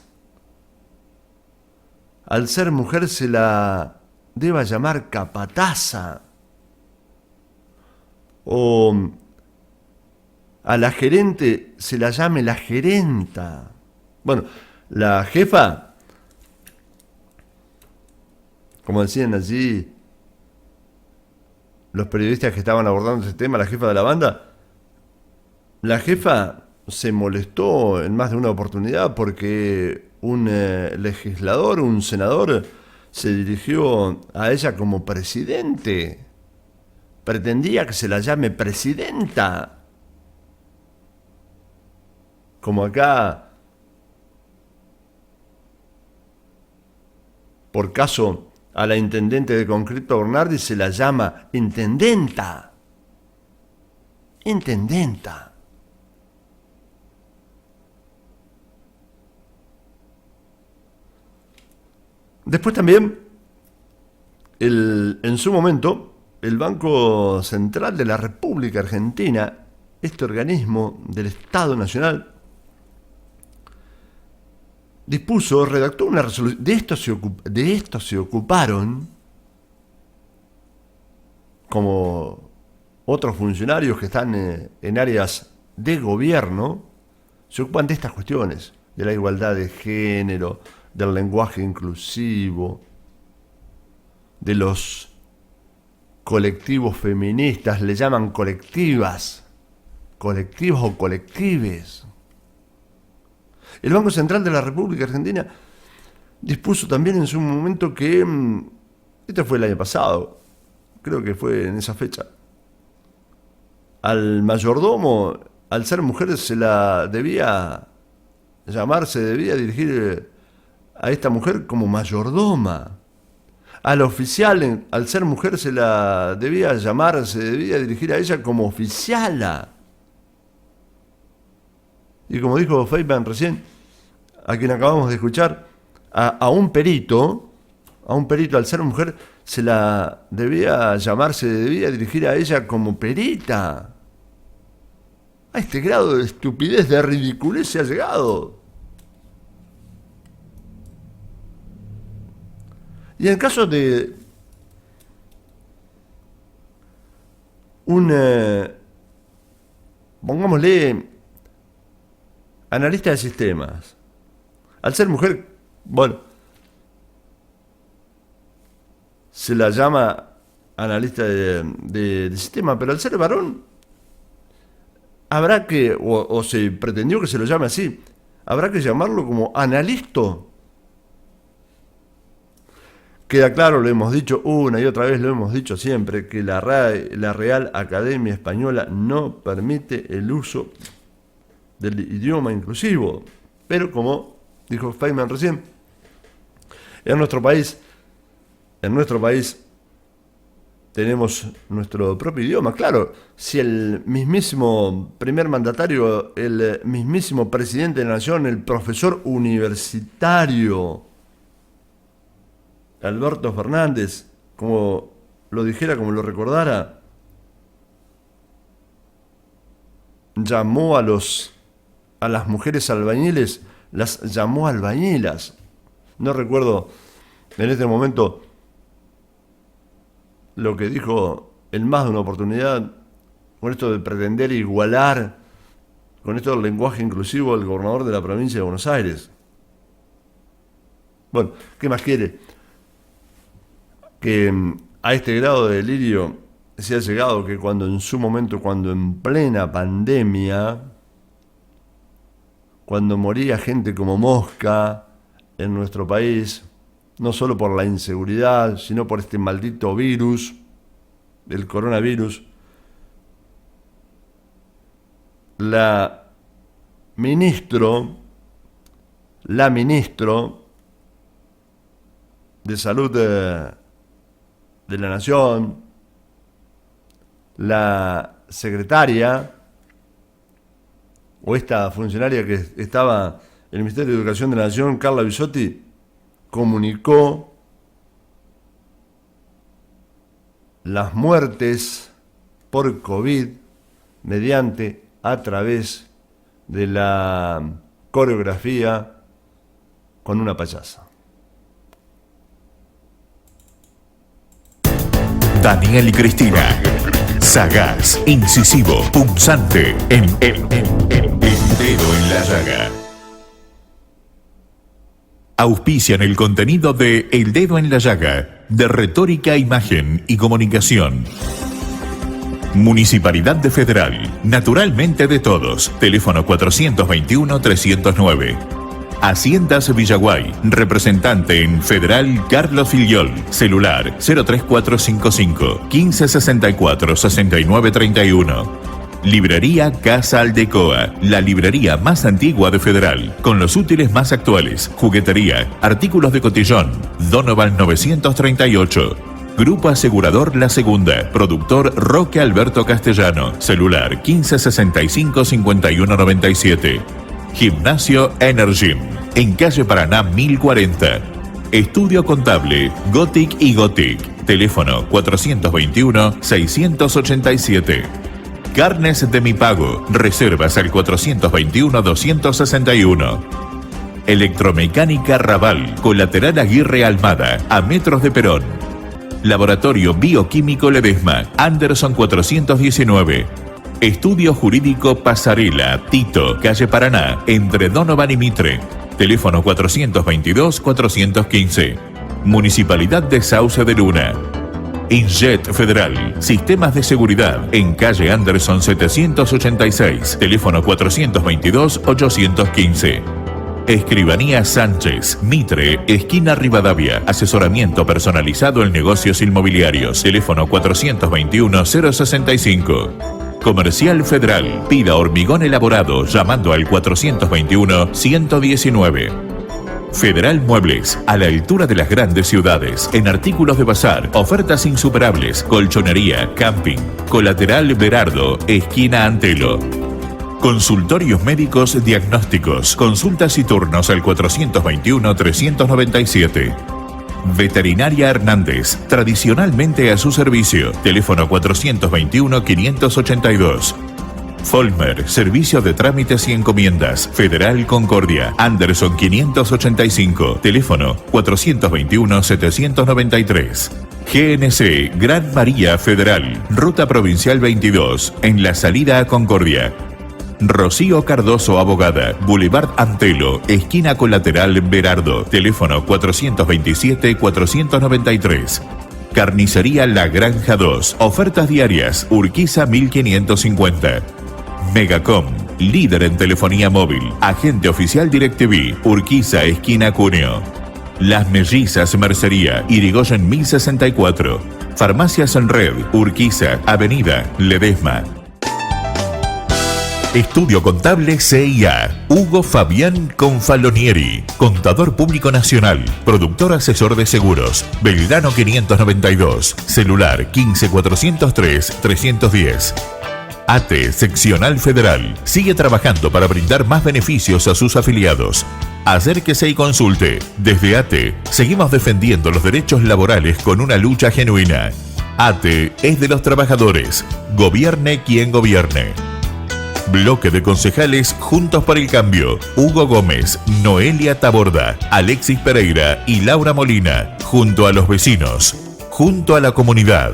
al ser mujer, se la deba llamar capataza. O a la gerente se la llame la gerenta. Bueno, la jefa, como decían allí los periodistas que estaban abordando ese tema, la jefa de la banda, la jefa se molestó en más de una oportunidad porque un legislador, un senador, se dirigió a ella como presidente. Pretendía que se la llame presidenta. Como acá, por caso, a la intendente de Concreto Bernardi se la llama intendenta. Intendenta. Después también, en su momento, el Banco Central de la República Argentina, este organismo del Estado Nacional, redactó una resolución. De esto se ocuparon, como otros funcionarios que están en áreas de gobierno, se ocupan de estas cuestiones, de la igualdad de género, del lenguaje inclusivo, de los colectivos feministas, le llaman colectivas, colectivos o colectives. El Banco Central de la República Argentina dispuso también en su momento que, esto fue el año pasado, creo que fue en esa fecha, al mayordomo, al ser mujer, se la debía llamar, se debía dirigir a esta mujer como mayordoma. al oficial, al ser mujer, se la debía llamar, se debía dirigir a ella como oficiala. Y como dijo Feynman recién, a quien acabamos de escuchar, a un perito, al ser mujer, se la debía llamar, se debía dirigir a ella como perita. A este grado de estupidez, de ridiculez se ha llegado. Y en el caso de un, pongámosle, analista de sistemas, al ser mujer, bueno, se la llama analista de sistema, pero al ser varón, habrá que, o se pretendió que se lo llame así, habrá que llamarlo como analisto. Queda claro, lo hemos dicho una y otra vez, lo hemos dicho siempre, que la Real Academia Española no permite el uso del idioma inclusivo. Pero como dijo Feynman recién, en nuestro país tenemos nuestro propio idioma. Claro, si el mismísimo primer mandatario, el mismísimo presidente de la nación, el profesor universitario Alberto Fernández, como lo dijera, como lo recordara, llamó a las mujeres albañiles, las llamó albañilas. No recuerdo en este momento lo que dijo en más de una oportunidad con esto de pretender igualar, con esto del lenguaje inclusivo, el gobernador de la provincia de Buenos Aires. Bueno, ¿qué más quiere? Que a este grado de delirio se ha llegado que cuando en su momento, cuando en plena pandemia, cuando moría gente como mosca en nuestro país, no solo por la inseguridad, sino por este maldito virus, el coronavirus, la ministro de Salud de la Nación, la secretaria, o esta funcionaria que estaba en el Ministerio de Educación de la Nación, Carla Bisotti, comunicó las muertes por COVID a través de la coreografía con una payasa. Daniel y Cristina. Sagaz, incisivo, punzante, en el dedo en la llaga. Auspician el contenido de El Dedo en la Llaga, de Retórica, Imagen y Comunicación. Municipalidad de Federal, naturalmente de todos. Teléfono 421-309. Haciendas Villaguay, representante en Federal Carlos Filiol, celular 03455 1564 6931. Librería Casa Aldecoa, la librería más antigua de Federal, con los útiles más actuales, juguetería, artículos de cotillón, Donovan 938. Grupo Asegurador La Segunda, productor Roque Alberto Castellano, celular 1565 5197. Gimnasio Energim, en calle Paraná 1040. Estudio Contable, Gothic y Gothic, teléfono 421-687. Carnes de Mi Pago, reservas al 421-261. Electromecánica Raval, colateral Aguirre Almada, a metros de Perón. Laboratorio Bioquímico Ledesma, Anderson 419. Estudio Jurídico Pasarela, Tito, calle Paraná, entre Donovan y Mitre. Teléfono 422-415. Municipalidad de Sauce de Luna. Injet Federal, sistemas de seguridad, en calle Anderson 786. Teléfono 422-815. Escribanía Sánchez, Mitre, esquina Rivadavia. Asesoramiento personalizado en negocios inmobiliarios. Teléfono 421-065. Comercial Federal, pida hormigón elaborado llamando al 421-119. Federal Muebles, a la altura de las grandes ciudades, en artículos de bazar, ofertas insuperables, colchonería, camping. Colateral Berardo, esquina Antelo. Consultorios médicos diagnósticos, consultas y turnos al 421-397. Veterinaria Hernández, tradicionalmente a su servicio. Teléfono 421-582. Folmer, servicio de trámites y encomiendas. Federal Concordia, Anderson 585. Teléfono 421-793. GNC, Gran María Federal, Ruta Provincial 22, en la salida a Concordia. Rocío Cardoso Abogada, Boulevard Antelo, esquina Colateral Berardo, teléfono 427-493. Carnicería La Granja 2, ofertas diarias, Urquiza 1550. Megacom, líder en telefonía móvil, agente oficial DirecTV, Urquiza, esquina Cuneo. Las Mellizas Mercería, Irigoyen 1064. Farmacias en Red, Urquiza, Avenida Ledesma. Estudio Contable CIA, Hugo Fabián Confalonieri, Contador Público Nacional, Productor Asesor de Seguros, Belgrano 592, celular 15403-310. ATE Seccional Federal, sigue trabajando para brindar más beneficios a sus afiliados. Acérquese y consulte. Desde ATE, seguimos defendiendo los derechos laborales con una lucha genuina. ATE es de los trabajadores. Gobierne quien gobierne. Bloque de concejales Juntos por el Cambio. Hugo Gómez, Noelia Taborda, Alexis Pereira y Laura Molina. Junto a los vecinos. Junto a la comunidad.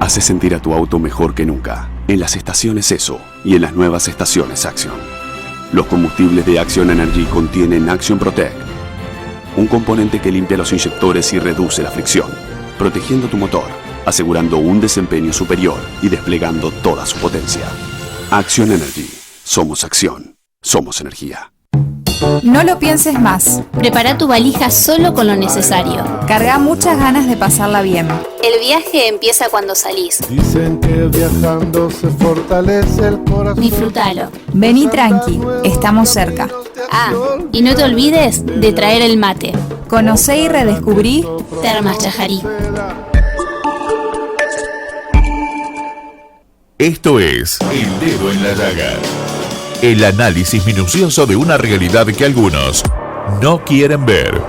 Hace sentir a tu auto mejor que nunca en las estaciones ESO y en las nuevas estaciones Action. Los combustibles de Action Energy contienen Action Protect, un componente que limpia los inyectores y reduce la fricción, protegiendo tu motor, asegurando un desempeño superior y desplegando toda su potencia. Action Energy. Somos acción. Somos energía. No lo pienses más. Prepara tu valija solo con lo necesario. Carga muchas ganas de pasarla bien. El viaje empieza cuando salís. Dicen que viajando se fortalece el corazón. Disfrútalo. Vení tranqui, estamos cerca. Ah, y no te olvides de traer el mate. Conocé y redescubrí Termas Chajarí. Esto es El Dedo en la Llaga. El análisis minucioso de una realidad que algunos no quieren ver.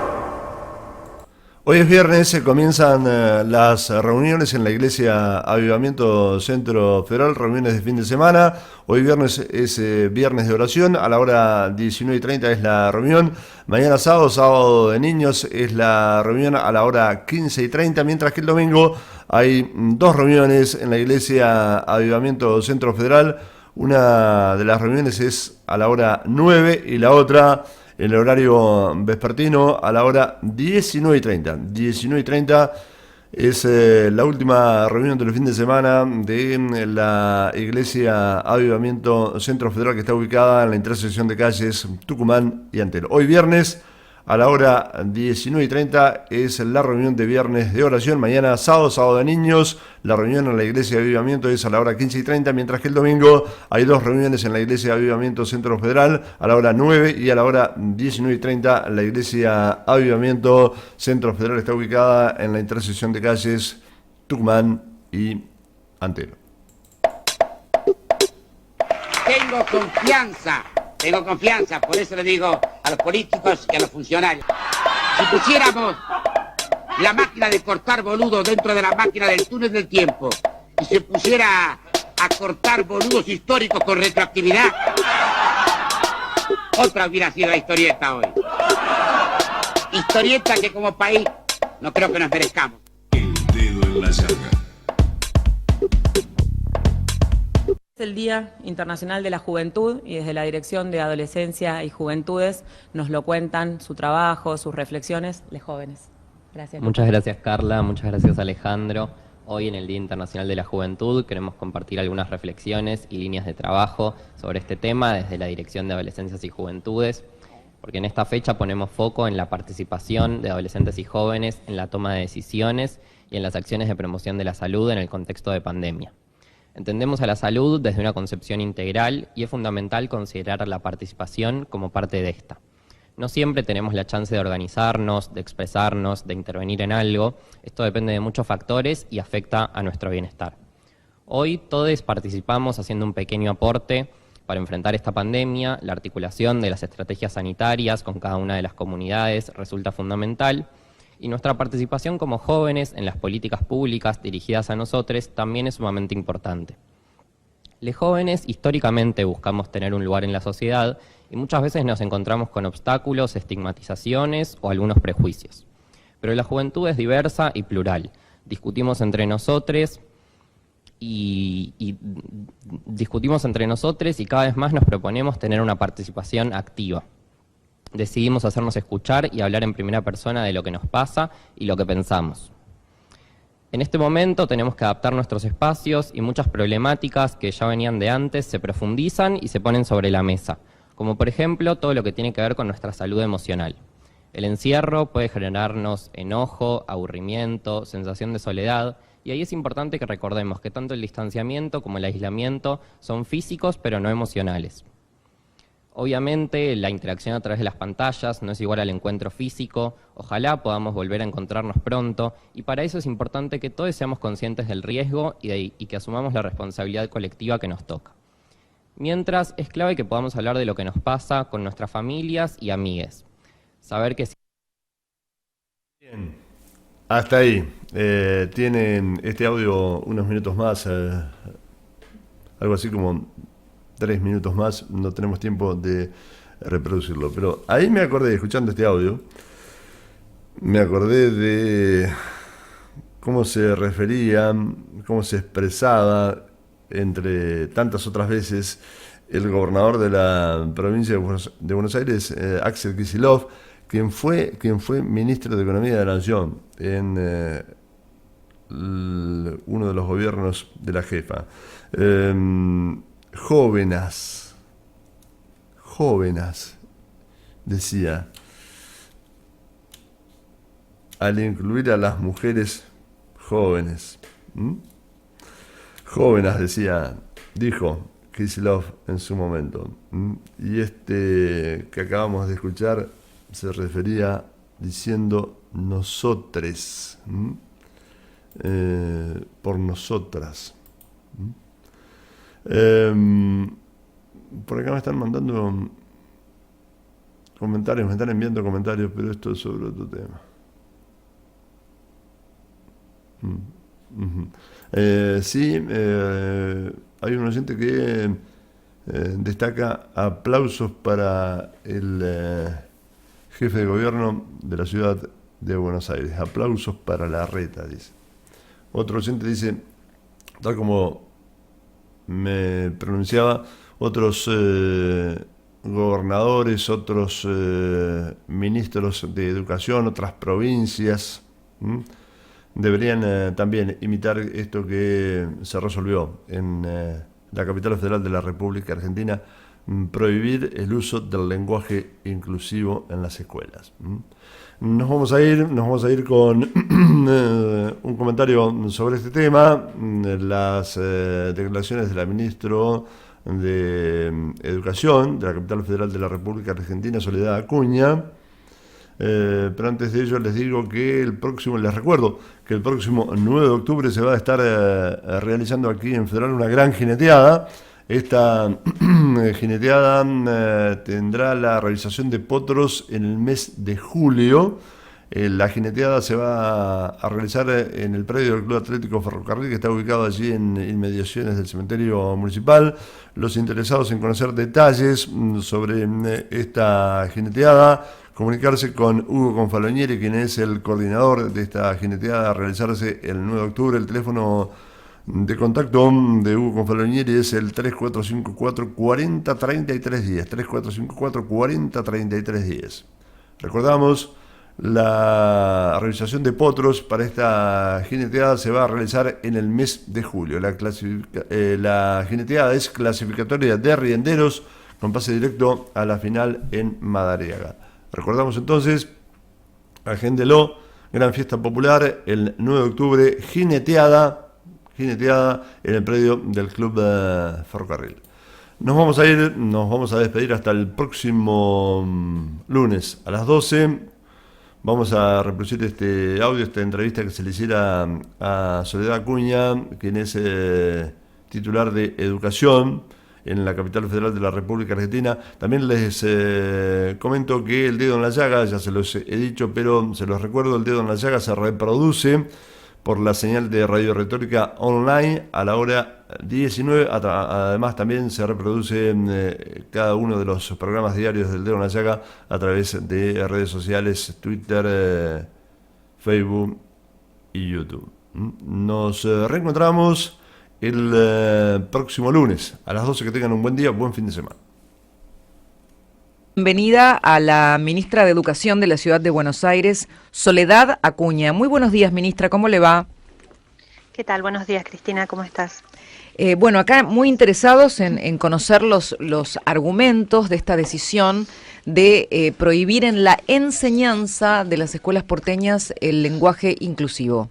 Hoy es viernes, se comienzan las reuniones en la Iglesia Avivamiento Centro Federal, reuniones de fin de semana. Hoy viernes es viernes de oración, a la hora 19:30 es la reunión. Mañana sábado de niños, es la reunión a la hora 15:30, mientras que el domingo hay dos reuniones en la Iglesia Avivamiento Centro Federal. Una de las reuniones es a la hora 9 y la otra en el horario vespertino a la hora 19:30. 19:30 es la última reunión del fin de semana de la Iglesia Avivamiento Centro Federal, que está ubicada en la intersección de calles Tucumán y Antelo. Hoy viernes a la hora 19:30 es la reunión de viernes de oración. Mañana sábado de niños, la reunión en la Iglesia de Avivamiento es a la hora 15:30, mientras que el domingo hay dos reuniones en la Iglesia de Avivamiento Centro Federal, a la hora 9 y a la hora 19:30. La Iglesia Avivamiento Centro Federal está ubicada en la intersección de calles Tucumán y Antelo. Tengo confianza, por eso le digo a los políticos y a los funcionarios. Si pusiéramos la máquina de cortar boludos dentro de la máquina del túnel del tiempo y se pusiera a cortar boludos históricos con retroactividad, otra hubiera sido la historieta hoy. Historieta que como país no creo que nos merezcamos. El Dedo en la Llaga. Es el Día Internacional de la Juventud y desde la Dirección de Adolescencia y Juventudes nos lo cuentan su trabajo, sus reflexiones, los jóvenes. Gracias. Muchas gracias, Carla. Muchas gracias, Alejandro. Hoy, en el Día Internacional de la Juventud, queremos compartir algunas reflexiones y líneas de trabajo sobre este tema desde la Dirección de Adolescencias y Juventudes, porque en esta fecha ponemos foco en la participación de adolescentes y jóvenes en la toma de decisiones y en las acciones de promoción de la salud en el contexto de pandemia. Entendemos a la salud desde una concepción integral y es fundamental considerar la participación como parte de esta. No siempre tenemos la chance de organizarnos, de expresarnos, de intervenir en algo. Esto depende de muchos factores y afecta a nuestro bienestar. Hoy todos participamos haciendo un pequeño aporte para enfrentar esta pandemia. La articulación de las estrategias sanitarias con cada una de las comunidades resulta fundamental y nuestra participación como jóvenes en las políticas públicas dirigidas a nosotros también es sumamente importante. Los jóvenes históricamente buscamos tener un lugar en la sociedad y muchas veces nos encontramos con obstáculos, estigmatizaciones o algunos prejuicios. Pero la juventud es diversa y plural. Discutimos entre nosotros y cada vez más nos proponemos tener una participación activa. Decidimos hacernos escuchar y hablar en primera persona de lo que nos pasa y lo que pensamos. En este momento tenemos que adaptar nuestros espacios y muchas problemáticas que ya venían de antes se profundizan y se ponen sobre la mesa, como por ejemplo todo lo que tiene que ver con nuestra salud emocional. El encierro puede generarnos enojo, aburrimiento, sensación de soledad, y ahí es importante que recordemos que tanto el distanciamiento como el aislamiento son físicos pero no emocionales. Obviamente la interacción a través de las pantallas no es igual al encuentro físico, ojalá podamos volver a encontrarnos pronto y para eso es importante que todos seamos conscientes del riesgo y que asumamos la responsabilidad colectiva que nos toca. Mientras, es clave que podamos hablar de lo que nos pasa con nuestras familias y amigues. Saber que... Bien, hasta ahí. Tienen este audio unos minutos más, algo así como 3 minutos más, no tenemos tiempo de reproducirlo. Pero ahí me acordé, escuchando este audio, me acordé de cómo se refería, cómo se expresaba, entre tantas otras veces, el gobernador de la provincia de Buenos Aires, Axel Kicillof, quien fue ministro de Economía de la Nación en uno de los gobiernos de la jefa. Jóvenes, decía, al incluir a las mujeres jóvenes. Jóvenes, dijo Kicillof en su momento. Y este que acabamos de escuchar se refería diciendo nosotres, por nosotras. Por acá me están mandando comentarios, me están enviando comentarios, pero esto es sobre otro tema. Hay un oyente que destaca aplausos para el jefe de gobierno de la ciudad de Buenos Aires. Aplausos para Larreta, dice. Otro oyente dice, tal como me pronunciaba, otros gobernadores, otros ministros de educación, otras provincias, deberían también imitar esto que se resolvió en la capital federal de la República Argentina, prohibir el uso del lenguaje inclusivo en las escuelas. Nos vamos a ir con un comentario sobre este tema, las declaraciones de la ministra de Educación de la capital federal de la República Argentina, Soledad Acuña. Pero antes de ello les recuerdo que el próximo 9 de octubre se va a estar realizando aquí en Federal una gran jineteada. Esta jineteada tendrá la realización de potros en el mes de julio. La jineteada se va a realizar en el predio del Club Atlético Ferrocarril, que está ubicado allí en inmediaciones del cementerio municipal. Los interesados en conocer detalles sobre esta jineteada, comunicarse con Hugo Confalonieri, quien es el coordinador de esta jineteada a realizarse el 9 de octubre. El teléfono de contacto de Hugo Confalonieri es el 3454 403310, 3454 403310. Recordamos, La realización de potros para esta jineteada se va a realizar en el mes de julio. La jineteada es clasificatoria de rienderos con pase directo a la final en Madariaga. Recordamos entonces, agéndelo, gran fiesta popular el 9 de octubre, jineteada en el predio del Club Ferrocarril. Nos vamos a despedir hasta el próximo lunes a las 12. Vamos a reproducir este audio, esta entrevista que se le hiciera a Soledad Acuña, quien es titular de Educación en la capital federal de la República Argentina. También les comento que el dedo en la llaga, ya se los he dicho, pero se los recuerdo, el dedo en la llaga se reproduce por la señal de Radio Retórica Online a la hora 19. Además también se reproduce cada uno de los programas diarios del Dedo en la Llaga a través de redes sociales, Twitter, Facebook y YouTube. Nos reencontramos el próximo lunes a las 12. Que tengan un buen día, buen fin de semana. Bienvenida a la ministra de Educación de la Ciudad de Buenos Aires, Soledad Acuña. Muy buenos días, ministra, ¿cómo le va? ¿Qué tal? Buenos días, Cristina, ¿cómo estás? Bueno, acá muy interesados en conocer los argumentos de esta decisión de prohibir en la enseñanza de las escuelas porteñas el lenguaje inclusivo.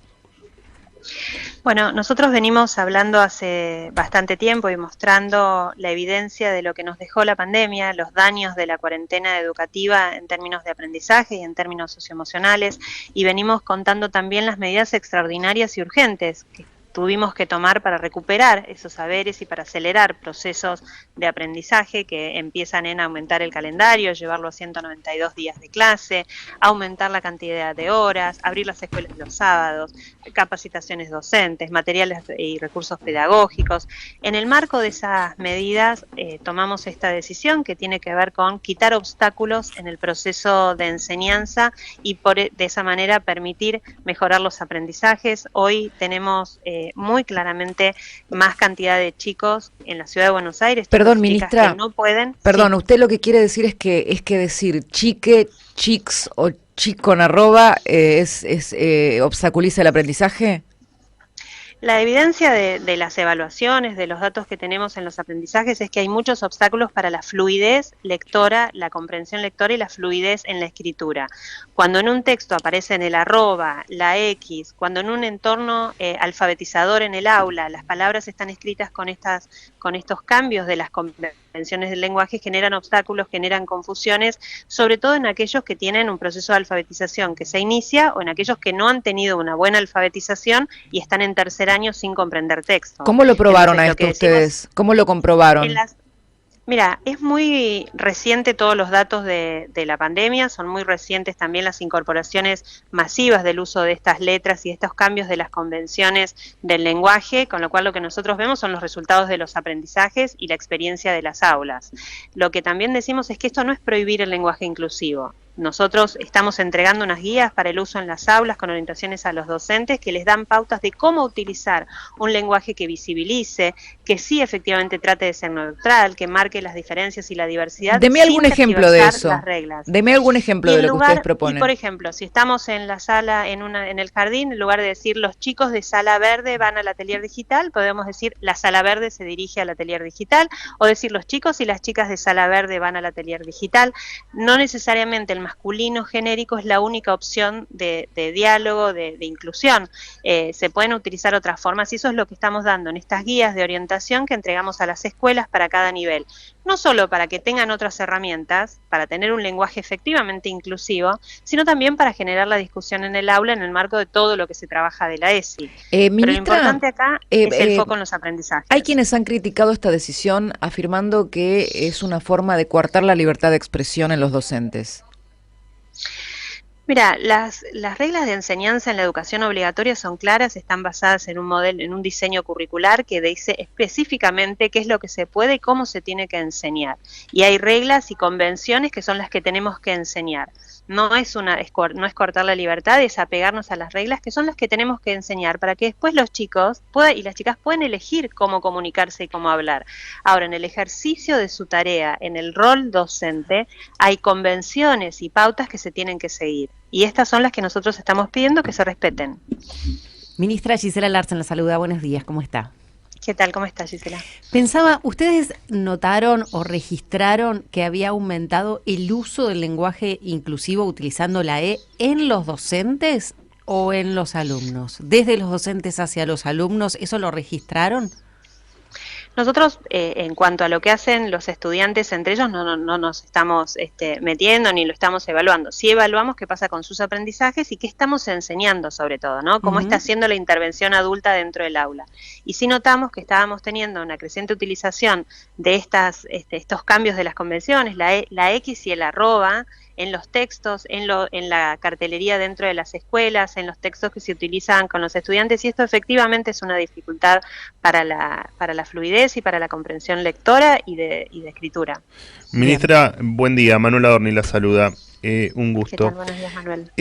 Bueno, nosotros venimos hablando hace bastante tiempo y mostrando la evidencia de lo que nos dejó la pandemia, los daños de la cuarentena educativa en términos de aprendizaje y en términos socioemocionales, y venimos contando también las medidas extraordinarias y urgentes que tuvimos que tomar para recuperar esos saberes y para acelerar procesos de aprendizaje que empiezan en aumentar el calendario, llevarlo a 192 días de clase, aumentar la cantidad de horas, abrir las escuelas los sábados, capacitaciones docentes, materiales y recursos pedagógicos. En el marco de esas medidas tomamos esta decisión que tiene que ver con quitar obstáculos en el proceso de enseñanza y de esa manera permitir mejorar los aprendizajes. Hoy tenemos muy claramente más cantidad de chicos en la ciudad de Buenos Aires. Perdón, ministra, que no pueden. Perdón, sí. Usted lo que quiere decir es que decir chique, chics o chic con arroba obstaculiza el aprendizaje. La evidencia de las evaluaciones, de los datos que tenemos en los aprendizajes, es que hay muchos obstáculos para la fluidez lectora, la comprensión lectora y la fluidez en la escritura. Cuando en un texto aparecen el arroba, la X, cuando en un entorno alfabetizador en el aula, las palabras están escritas con estos cambios de las convenciones del lenguaje, generan obstáculos, generan confusiones, sobre todo en aquellos que tienen un proceso de alfabetización que se inicia o en aquellos que no han tenido una buena alfabetización y están en tercer año sin comprender texto. ¿Cómo lo probaron a esto ustedes? ¿Cómo lo comprobaron? Mira, es muy reciente todos los datos de la pandemia, son muy recientes también las incorporaciones masivas del uso de estas letras y estos cambios de las convenciones del lenguaje, con lo cual lo que nosotros vemos son los resultados de los aprendizajes y la experiencia de las aulas. Lo que también decimos es que esto no es prohibir el lenguaje inclusivo. Nosotros estamos entregando unas guías para el uso en las aulas con orientaciones a los docentes que les dan pautas de cómo utilizar un lenguaje que visibilice, que sí efectivamente trate de ser neutral, que marque las diferencias y la diversidad. Deme algún ejemplo de eso. Deme algún ejemplo de lo que ustedes proponen. Y por ejemplo, si estamos en la sala, en el jardín, en lugar de decir los chicos de sala verde van al atelier digital, podemos decir la sala verde se dirige al atelier digital, o decir los chicos y las chicas de sala verde van al atelier digital. No necesariamente el masculino genérico es la única opción de diálogo, de inclusión. Se pueden utilizar otras formas y eso es lo que estamos dando en estas guías de orientación que entregamos a las escuelas para cada nivel. No solo para que tengan otras herramientas, para tener un lenguaje efectivamente inclusivo, sino también para generar la discusión en el aula en el marco de todo lo que se trabaja de la ESI. Ministra, pero lo importante acá es el foco en los aprendizajes. Hay quienes han criticado esta decisión afirmando que es una forma de coartar la libertad de expresión en los docentes. Mira, las reglas de enseñanza en la educación obligatoria son claras, están basadas en un diseño curricular que dice específicamente qué es lo que se puede y cómo se tiene que enseñar. Y hay reglas y convenciones que son las que tenemos que enseñar. No es cortar la libertad, es apegarnos a las reglas que son las que tenemos que enseñar para que después los chicos y las chicas puedan elegir cómo comunicarse y cómo hablar. Ahora, en el ejercicio de su tarea, en el rol docente, hay convenciones y pautas que se tienen que seguir. Y estas son las que nosotros estamos pidiendo que se respeten. Ministra Gisela Larsen la saluda, buenos días, ¿cómo está? ¿Qué tal? ¿Cómo estás, Gisela? Pensaba, ¿ustedes notaron o registraron que había aumentado el uso del lenguaje inclusivo utilizando la E en los docentes o en los alumnos? Desde los docentes hacia los alumnos, ¿eso lo registraron? Nosotros, en cuanto a lo que hacen los estudiantes entre ellos, no nos estamos metiendo ni lo estamos evaluando. Sí evaluamos qué pasa con sus aprendizajes y qué estamos enseñando sobre todo, ¿no? Cómo está haciendo la intervención adulta dentro del aula. Y sí notamos que estábamos teniendo una creciente utilización de estos cambios de las convenciones, la X y el arroba, en los textos, en la cartelería dentro de las escuelas, en los textos que se utilizan con los estudiantes, y esto efectivamente es una dificultad para la fluidez y para la comprensión lectora y de escritura. Ministra, buen día, Manuel Adorni la saluda. Un gusto. ¿Qué tal? Buenos días, Manuel.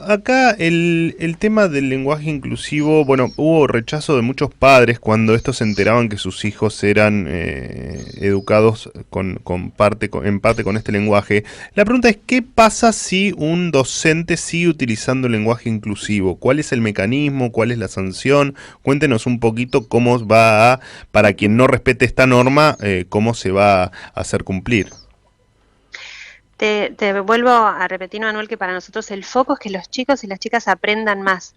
Acá el tema del lenguaje inclusivo, bueno, hubo rechazo de muchos padres cuando estos se enteraban que sus hijos eran educados en parte con este lenguaje. La pregunta es, ¿qué pasa si un docente sigue utilizando el lenguaje inclusivo? ¿Cuál es el mecanismo? ¿Cuál es la sanción? Cuéntenos un poquito cómo va para quien no respete esta norma, cómo se va a hacer cumplir. Te vuelvo a repetir, Manuel, que para nosotros el foco es que los chicos y las chicas aprendan más.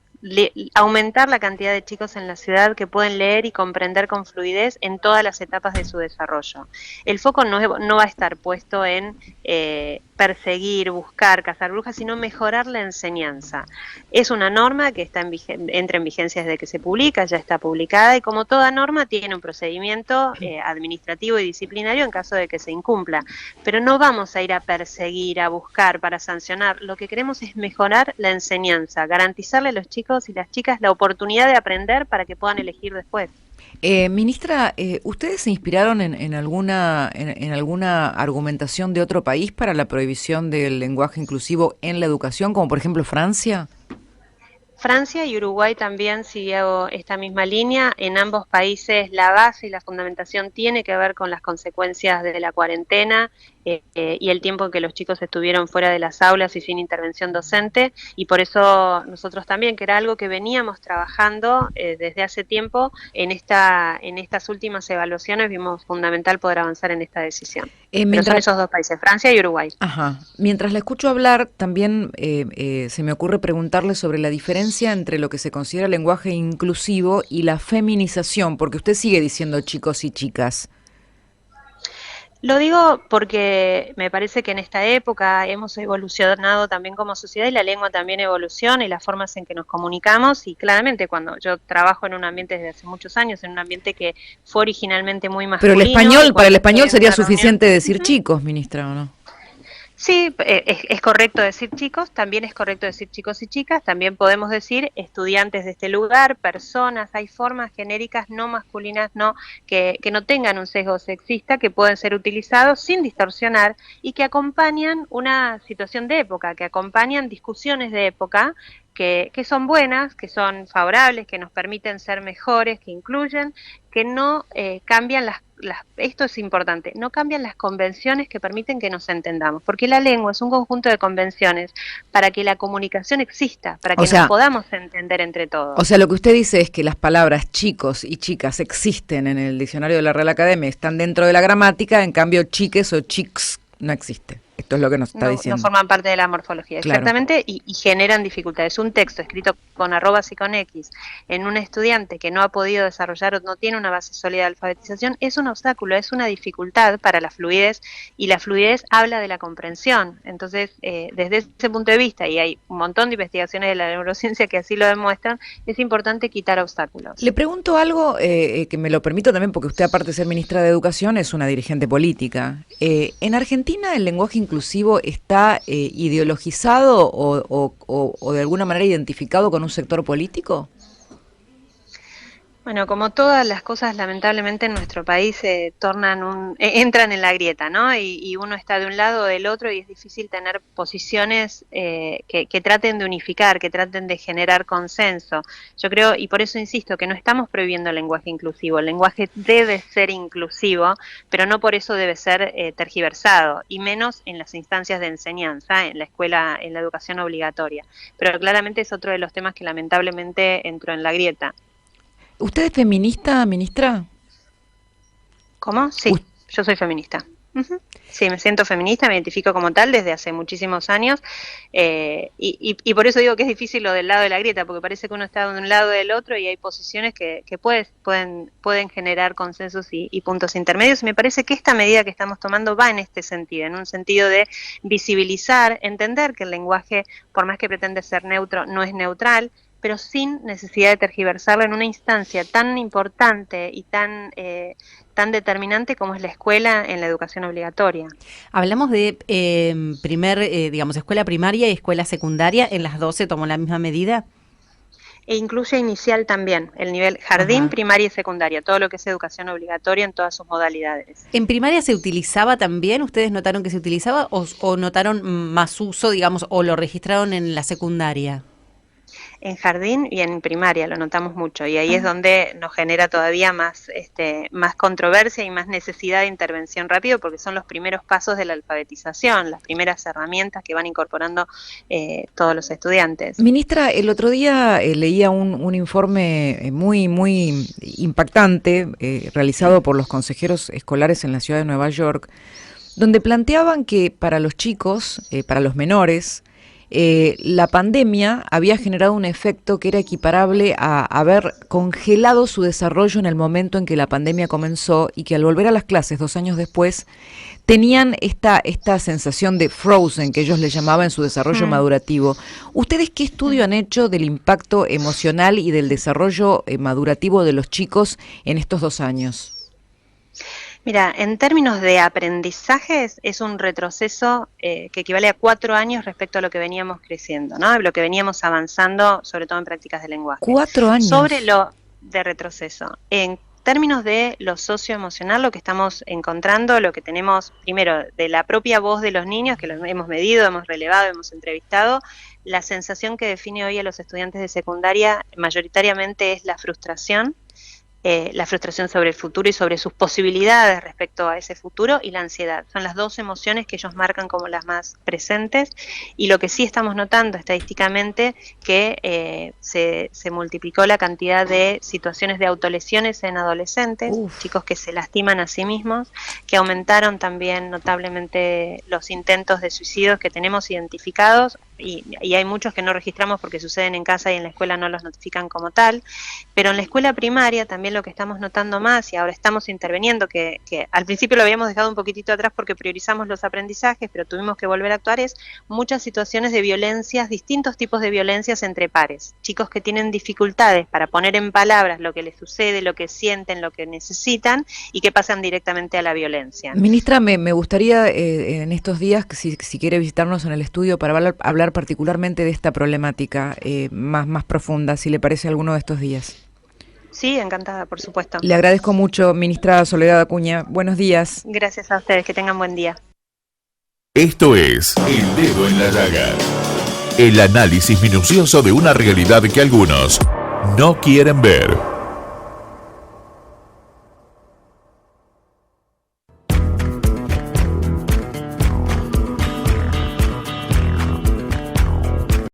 Aumentar la cantidad de chicos en la ciudad que pueden leer y comprender con fluidez en todas las etapas de su desarrollo. El foco no va a estar puesto en perseguir, buscar, cazar brujas, sino mejorar la enseñanza. Es una norma que entra en vigencia desde que se publica, ya está publicada, y como toda norma tiene un procedimiento administrativo y disciplinario en caso de que se incumpla. Pero no vamos a ir a perseguir, a buscar, para sancionar. Lo que queremos es mejorar la enseñanza, garantizarle a los chicos y las chicas la oportunidad de aprender para que puedan elegir después. Ministra, ¿ustedes se inspiraron en alguna argumentación de otro país para la prohibición del lenguaje inclusivo en la educación, como por ejemplo Francia? Francia y Uruguay también siguió esta misma línea. En ambos países la base y la fundamentación tiene que ver con las consecuencias de la cuarentena y el tiempo en que los chicos estuvieron fuera de las aulas y sin intervención docente, y por eso nosotros también, que era algo que veníamos trabajando desde hace tiempo, en estas últimas evaluaciones vimos fundamental poder avanzar en esta decisión. Pero son esos dos países, Francia y Uruguay. Ajá. Mientras la escucho hablar, también se me ocurre preguntarle sobre la diferencia entre lo que se considera lenguaje inclusivo y la feminización, porque usted sigue diciendo chicos y chicas. Lo digo porque me parece que en esta época hemos evolucionado también como sociedad y la lengua también evoluciona y las formas en que nos comunicamos, y claramente cuando yo trabajo en un ambiente desde hace muchos años, en un ambiente que fue originalmente muy masculino. Pero para el español sería suficiente decir chicos, ministra, ¿o no? Sí, es correcto decir chicos, también es correcto decir chicos y chicas, también podemos decir estudiantes de este lugar, personas, hay formas genéricas no masculinas, que no tengan un sesgo sexista, que pueden ser utilizados sin distorsionar y que acompañan una situación de época, que acompañan discusiones de época, que son buenas, que son favorables, que nos permiten ser mejores, que incluyen, que no cambian esto es importante, no cambian las convenciones que permiten que nos entendamos, porque la lengua es un conjunto de convenciones para que la comunicación exista, para que nos podamos entender entre todos. O sea, lo que usted dice es que las palabras chicos y chicas existen en el diccionario de la Real Academia, están dentro de la gramática, en cambio chiques o chics no existe. Esto es lo que nos está diciendo. No forman parte de la morfología, claro. Exactamente, y generan dificultades. Un texto escrito con arrobas y con X en un estudiante que no ha podido desarrollar o no tiene una base sólida de alfabetización es un obstáculo, es una dificultad para la fluidez, y la fluidez habla de la comprensión. Entonces, desde ese punto de vista, y hay un montón de investigaciones de la neurociencia que así lo demuestran, es importante quitar obstáculos. Le pregunto algo que me lo permito también, porque usted, aparte de ser ministra de Educación, es una dirigente política. ¿En Argentina el lenguaje inclusivo está ideologizado o de alguna manera identificado con un sector político? Bueno, como todas las cosas, lamentablemente en nuestro país entran en la grieta, ¿no? Y uno está de un lado o del otro y es difícil tener posiciones que traten de unificar, que traten de generar consenso. Yo creo, y por eso insisto, que no estamos prohibiendo el lenguaje inclusivo. El lenguaje debe ser inclusivo, pero no por eso debe ser tergiversado, y menos en las instancias de enseñanza, en la escuela, en la educación obligatoria. Pero claramente es otro de los temas que lamentablemente entró en la grieta. ¿Usted es feminista, ministra? ¿Cómo? Sí, yo soy feminista. Sí, me siento feminista, me identifico como tal desde hace muchísimos años, y por eso digo que es difícil lo del lado de la grieta, porque parece que uno está de un lado o del otro y hay posiciones que pueden generar consensos y puntos intermedios. Y me parece que esta medida que estamos tomando va en este sentido, en un sentido de visibilizar, entender que el lenguaje, por más que pretende ser neutro, no es neutral, pero sin necesidad de tergiversarlo en una instancia tan importante y tan determinante como es la escuela en la educación obligatoria. Hablamos de escuela primaria y escuela secundaria, ¿en las dos se tomó la misma medida? E incluye inicial también, el nivel jardín, primaria y secundaria, todo lo que es educación obligatoria en todas sus modalidades. ¿En primaria se utilizaba también? ¿Ustedes notaron que se utilizaba o notaron más uso, digamos, o lo registraron en la secundaria? En jardín y en primaria lo notamos mucho, y ahí es donde nos genera todavía más controversia y más necesidad de intervención rápido, porque son los primeros pasos de la alfabetización, las primeras herramientas que van incorporando todos los estudiantes. Ministra, el otro día leía un informe muy impactante realizado por los consejeros escolares en la ciudad de Nueva York, donde planteaban que para los chicos, para los menores, la pandemia había generado un efecto que era equiparable a haber congelado su desarrollo en el momento en que la pandemia comenzó, y que al volver a las clases 2 años después tenían esta sensación de frozen, que ellos le llamaban, en su desarrollo madurativo. ¿Ustedes qué estudio han hecho del impacto emocional y del desarrollo madurativo de los chicos en estos 2 años? Mira, en términos de aprendizajes es un retroceso que equivale a 4 años respecto a lo que veníamos creciendo, ¿no? Lo que veníamos avanzando, sobre todo en prácticas de lenguaje. 4 años. Sobre lo de retroceso. En términos de lo socioemocional, lo que estamos encontrando, lo que tenemos primero de la propia voz de los niños, que los hemos medido, hemos relevado, hemos entrevistado, la sensación que define hoy a los estudiantes de secundaria mayoritariamente es la frustración sobre el futuro y sobre sus posibilidades respecto a ese futuro, y la ansiedad. Son las 2 emociones que ellos marcan como las más presentes, y lo que sí estamos notando estadísticamente que se multiplicó la cantidad de situaciones de autolesiones en adolescentes, chicos que se lastiman a sí mismos, que aumentaron también notablemente los intentos de suicidios que tenemos identificados, y hay muchos que no registramos porque suceden en casa y en la escuela no los notifican como tal, pero en la escuela primaria también lo que estamos notando más, y ahora estamos interveniendo, que al principio lo habíamos dejado un poquitito atrás porque priorizamos los aprendizajes, pero tuvimos que volver a actuar, es muchas situaciones de violencias, distintos tipos de violencias entre pares, chicos que tienen dificultades para poner en palabras lo que les sucede, lo que sienten, lo que necesitan, y que pasan directamente a la violencia. Ministra, me gustaría en estos días, si quiere visitarnos en el estudio para hablar particularmente de esta problemática más profunda, si le parece, alguno de estos días. Sí, encantada, por supuesto. Le agradezco mucho, ministra Soledad Acuña. Buenos días. Gracias a ustedes, que tengan buen día. Esto es El Dedo en la Llaga. El análisis minucioso de una realidad que algunos no quieren ver.